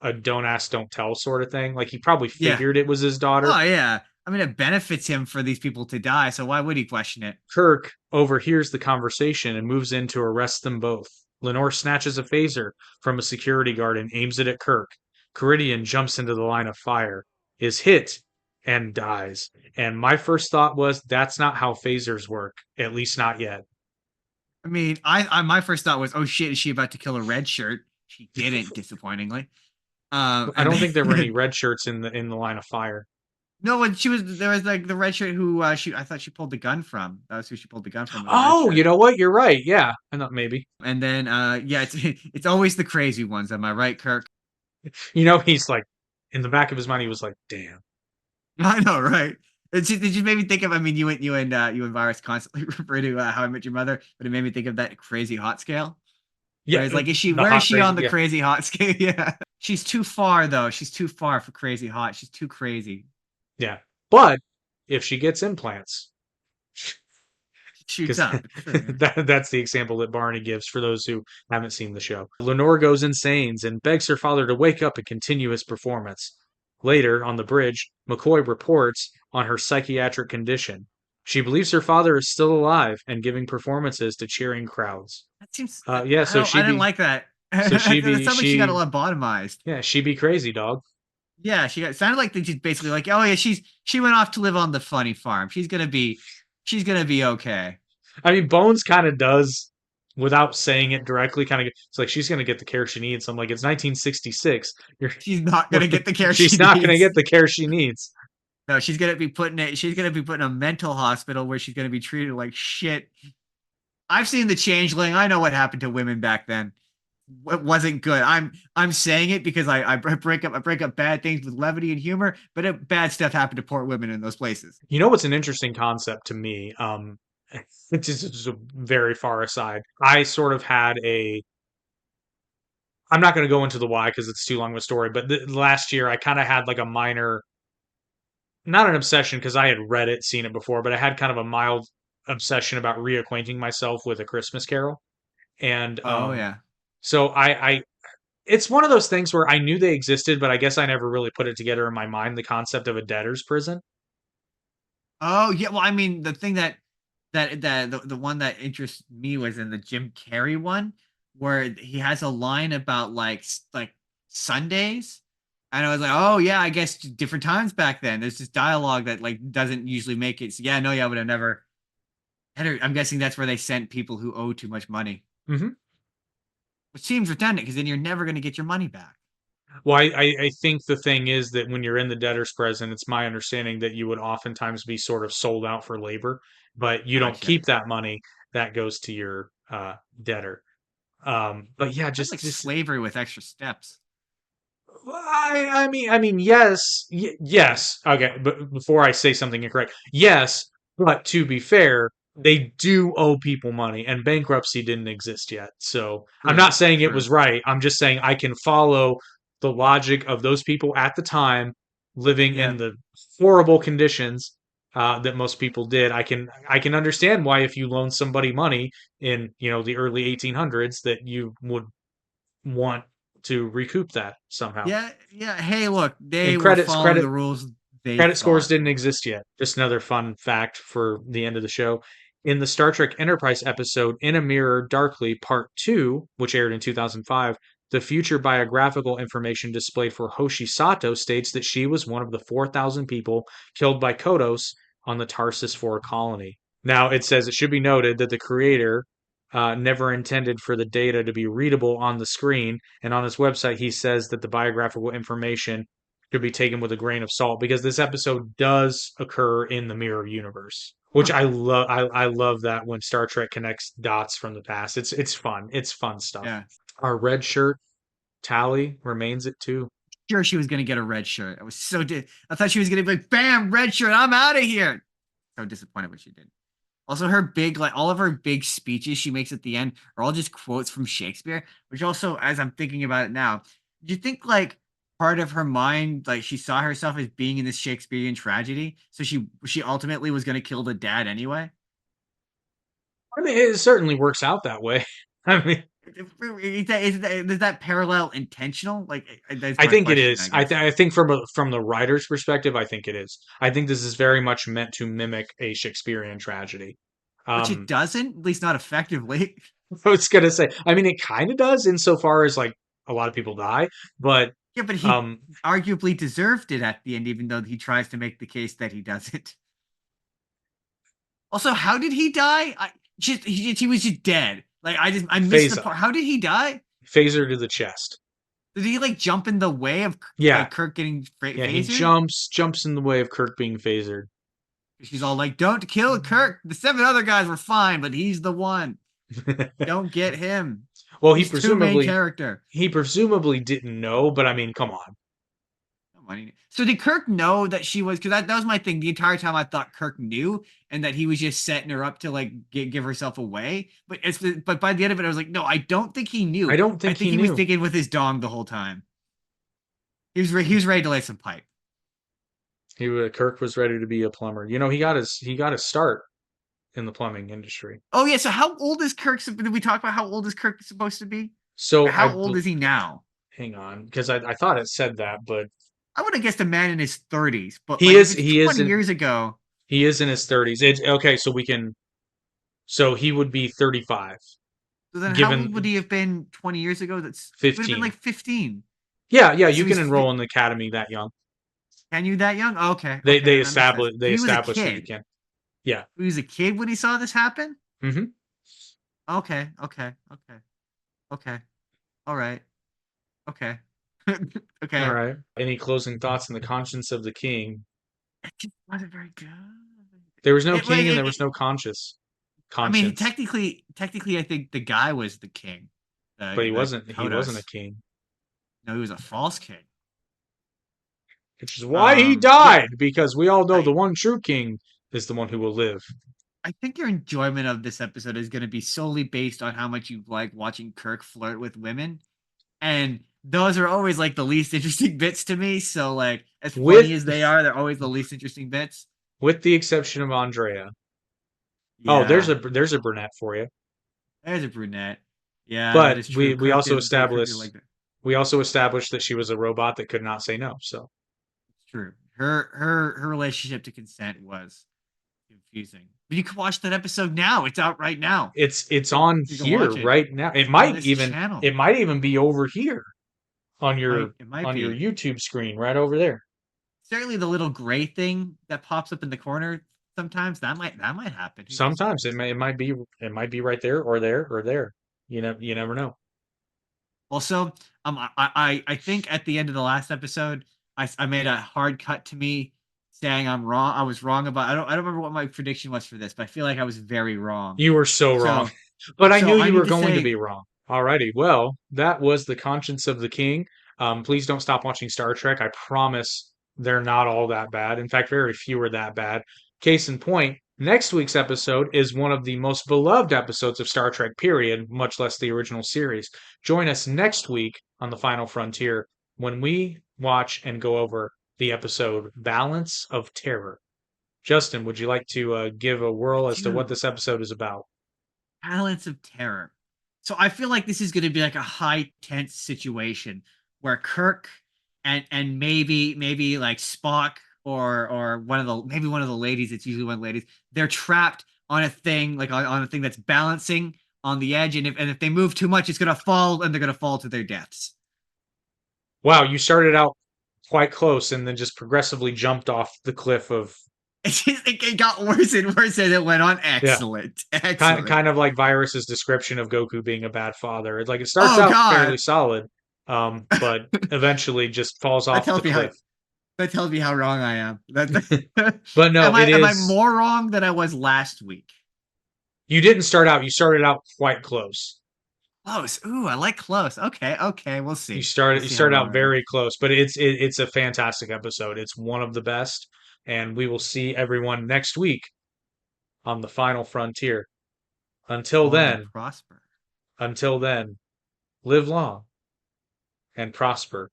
a don't ask, don't tell sort of thing. Like he probably figured it was his daughter. Oh yeah, I mean it benefits him for these people to die, so why would he question it? Kirk overhears the conversation and moves in to arrest them both. Lenore snatches a phaser from a security guard and aims it at Kirk. Caridian jumps into the line of fire, is hit, and dies. And my first thought was, that's not how phasers work, at least not yet. I mean, I my first thought was, oh shit, is she about to kill a red shirt? She didn't, disappointingly. I don't think there were any red shirts in the line of fire. No, when there was like the red shirt who I thought she pulled the gun from. That was who she pulled the gun from. Oh, you know what? You're right. Yeah, I thought maybe. And then yeah, it's always the crazy ones. Am I right, Kirk? You know, he's like, in the back of his mind, he was like, damn. I know, right? It just made me think of. I mean, you and Virus constantly refer to How I Met Your Mother, but it made me think of that crazy hot scale. Yeah, it's like, where is she on the crazy hot scale? Yeah, she's too far though. She's too far for crazy hot. She's too crazy. Yeah, but if she gets implants, shoots up. That's the example that Barney gives for those who haven't seen the show. Lenore goes insane and begs her father to wake up and continue his performance. Later, on the bridge, McCoy reports on her psychiatric condition. She believes her father is still alive and giving performances to cheering crowds. That seems. Yeah, so I didn't like that. So she it sounds like she got a lobotomized. Yeah, she be crazy, dog. Yeah, sounded like they just basically like, oh yeah, she went off to live on the funny farm. She's gonna be okay. I mean, Bones kind of does, without saying it directly, kind of. It's like she's gonna get the care she needs. I'm like, it's 1966. She's not gonna get the care. She's not gonna get the care she needs. No, she's gonna be put in a mental hospital where she's gonna be treated like shit. I've seen The Changeling. I know what happened to women back then. It wasn't good. I'm saying it because I break up bad things with levity and humor, but bad stuff happened to poor women in those places. You know what's an interesting concept to me? It's just very far aside. I sort of had I'm not going to go into the why because it's too long of a story, but last year I kind of had like a minor, not an obsession because I had read it, seen it before, but I had kind of a mild obsession about reacquainting myself with A Christmas Carol. And yeah. So it's one of those things where I knew they existed, but I guess I never really put it together in my mind, the concept of a debtor's prison. Oh yeah, well, I mean, the thing the one that interests me was in the Jim Carrey one, where he has a line about like Sundays, and I was like, oh yeah, I guess different times back then. There's this dialogue that like doesn't usually make it. So, yeah, no, yeah, I would have never. I'm guessing that's where they sent people who owe too much money. Mm-hmm. Which seems redundant because then you're never going to get your money back. Well, I think the thing is that when you're in the debtor's prison, it's my understanding that you would oftentimes be sort of sold out for labor, but you don't keep that money. That goes to your debtor. But yeah, just slavery with extra steps. I mean, yes. Okay, but before I say something incorrect, yes, but to be fair, they do owe people money, and bankruptcy didn't exist yet. So I'm not saying it was right. I'm just saying I can follow the logic of those people at the time living Yeah. in the horrible conditions that most people did. I can understand why if you loan somebody money in the early 1800s that you would want to recoup that somehow. Yeah, yeah. Hey, look, they And were following the rules they credit scores thought. didn't exist yet. Just another fun fact for the end of the show. In the Star Trek Enterprise episode In a Mirror Darkly Part 2, which aired in 2005, the future biographical information displayed for Hoshi Sato states that she was one of the 4,000 people killed by Kodos on the Tarsus 4 colony. Now, it says it should be noted that the creator never intended for the data to be readable on the screen, and on his website, he says that the biographical information could be taken with a grain of salt because this episode does occur in the mirror universe, which I love. I love that when Star Trek connects dots from the past. It's fun. It's fun stuff. Yeah. Our red shirt Tally remains it too. Sure, she was gonna get a red shirt. I was I thought she was gonna be like, "Bam, red shirt! I'm out of here." So disappointed when she did. Also, her big, like all of her big speeches she makes at the end are all just quotes from Shakespeare. Which also, as I'm thinking about it now, do you think like part of her mind, like she saw herself as being in this Shakespearean tragedy, so she ultimately was gonna kill the dad anyway? I mean, it certainly works out that way. I mean, Is that parallel intentional? Like, that's I my think it question, is. I guess. I think from the writer's perspective, I think it is. I think this is very much meant to mimic a Shakespearean tragedy. Which it doesn't, at least not effectively. I was gonna say, I mean, it kind of does insofar as like a lot of people die, but Yeah, but he arguably deserved it at the end, even though he tries to make the case that he doesn't. Also, how did he die? He was just dead. Like I missed the part. How did he die? Phaser to the chest. Did he like jump in the way of Yeah. Kirk getting phasered? Yeah, he jumps in the way of Kirk being phasered. She's all like, "Don't kill Kirk. The 7 other guys were fine, but he's the one. Don't get him." Well, he's too main character. He presumably didn't know, but I mean, come on. So did Kirk know that she was? Because that was my thing. The entire time I thought Kirk knew, and that he was just setting her up to like give herself away. But by the end of it, I was like, no, I don't think he knew. I don't think he knew. was thinking with his dong the whole time. He was ready to lay some pipe. Kirk was ready to be a plumber. You know, he got his start in the plumbing industry. Oh yeah. So how old is Kirk? Did we talk about how old is Kirk supposed to be? So how old is he now? Hang on, because I thought it said that, but I would have guessed a man in his 30s. But he is 20 years ago. He is in his 30s. Okay, so we can. So he would be 35. So then, how old would he have been 20 years ago? That's 15. Would have been like 15. Yeah. So you can enroll in the academy that young. Can you that young? Okay. They established that you can. Yeah. He was a kid when he saw this happen? Mm-hmm. Okay. All right. Okay. Okay. All right. Any closing thoughts on the conscience of the king? It just wasn't very good. There was no king and there was no conscience. I mean, technically, I think the guy was the king. But he wasn't. He wasn't a king. No, he was a false king. Which is why he died, because we all know the one true king is the one who will live. I think your enjoyment of this episode is going to be solely based on how much you like watching Kirk flirt with women. And those are always like the least interesting bits to me. So like as funny as they are, they're always the least interesting bits. With the exception of Andrea. Yeah. Oh, there's a brunette for you. There's a brunette. Yeah. But we also established that she was a robot that could not say no. So it's true. Her relationship to consent was confusing. But you can watch that episode now. It's out right now. It's on here right now. It might even be over here on your YouTube screen right over there. Certainly the little gray thing that pops up in the corner sometimes that might happen. Sometimes it might be right there or there or there. You never know. Also, I think at the end of the last episode I made a hard cut to me saying I'm wrong. I was wrong about I don't remember what my prediction was for this, but I feel like I was very wrong. You were so wrong. But I knew you were going to be wrong. Alrighty. Well, that was the conscience of the king. Please don't stop watching Star Trek. I promise they're not all that bad. In fact, very few are that bad. Case in point, next week's episode is one of the most beloved episodes of Star Trek, period, much less the original series. Join us next week on The Final Frontier when we watch and go over the episode Balance of Terror. Justin, would you like to give a whirl as to what this episode is about? Balance of Terror. So I feel like this is going to be like a high tense situation where Kirk and maybe like Spock or one of the ladies. It's usually one of the ladies. They're trapped on a thing on a thing that's balancing on the edge, and if they move too much, it's going to fall, and they're going to fall to their deaths. Wow, you started out quite close and then just progressively jumped off the cliff of. It got worse and worse as it went on. Excellent. Yeah. Excellent. Kind of like Virus's description of Goku being a bad father. It's like it starts out fairly solid, but eventually just falls off the cliff. That tells me how wrong I am. But no, am I more wrong than I was last week? You didn't start out. You started out quite close. Close. Ooh, I like close. Okay, we'll see. You started out very close, but it's a fantastic episode. It's one of the best, and we will see everyone next week on the final frontier. Until then, prosper. Until then, live long and prosper. ?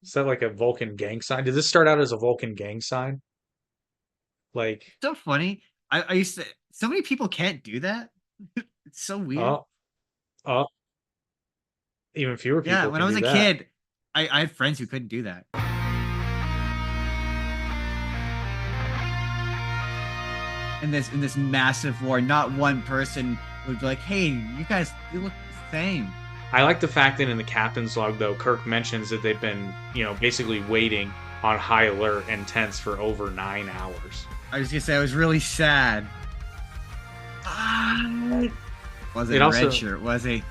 Is that like a Vulcan gang sign? Did this start out as a Vulcan gang sign? Like, so funny. I used to. So many people can't do that. It's so weird. Even fewer people. Yeah, when I was a kid, I had friends who couldn't do that. In this massive war, not one person would be like, "Hey, you guys, you look the same." I like the fact that in the captain's log, though, Kirk mentions that they've been, basically waiting on high alert and tense for over 9 hours. I was gonna say, I was really sad. Wasn't a red shirt, was he?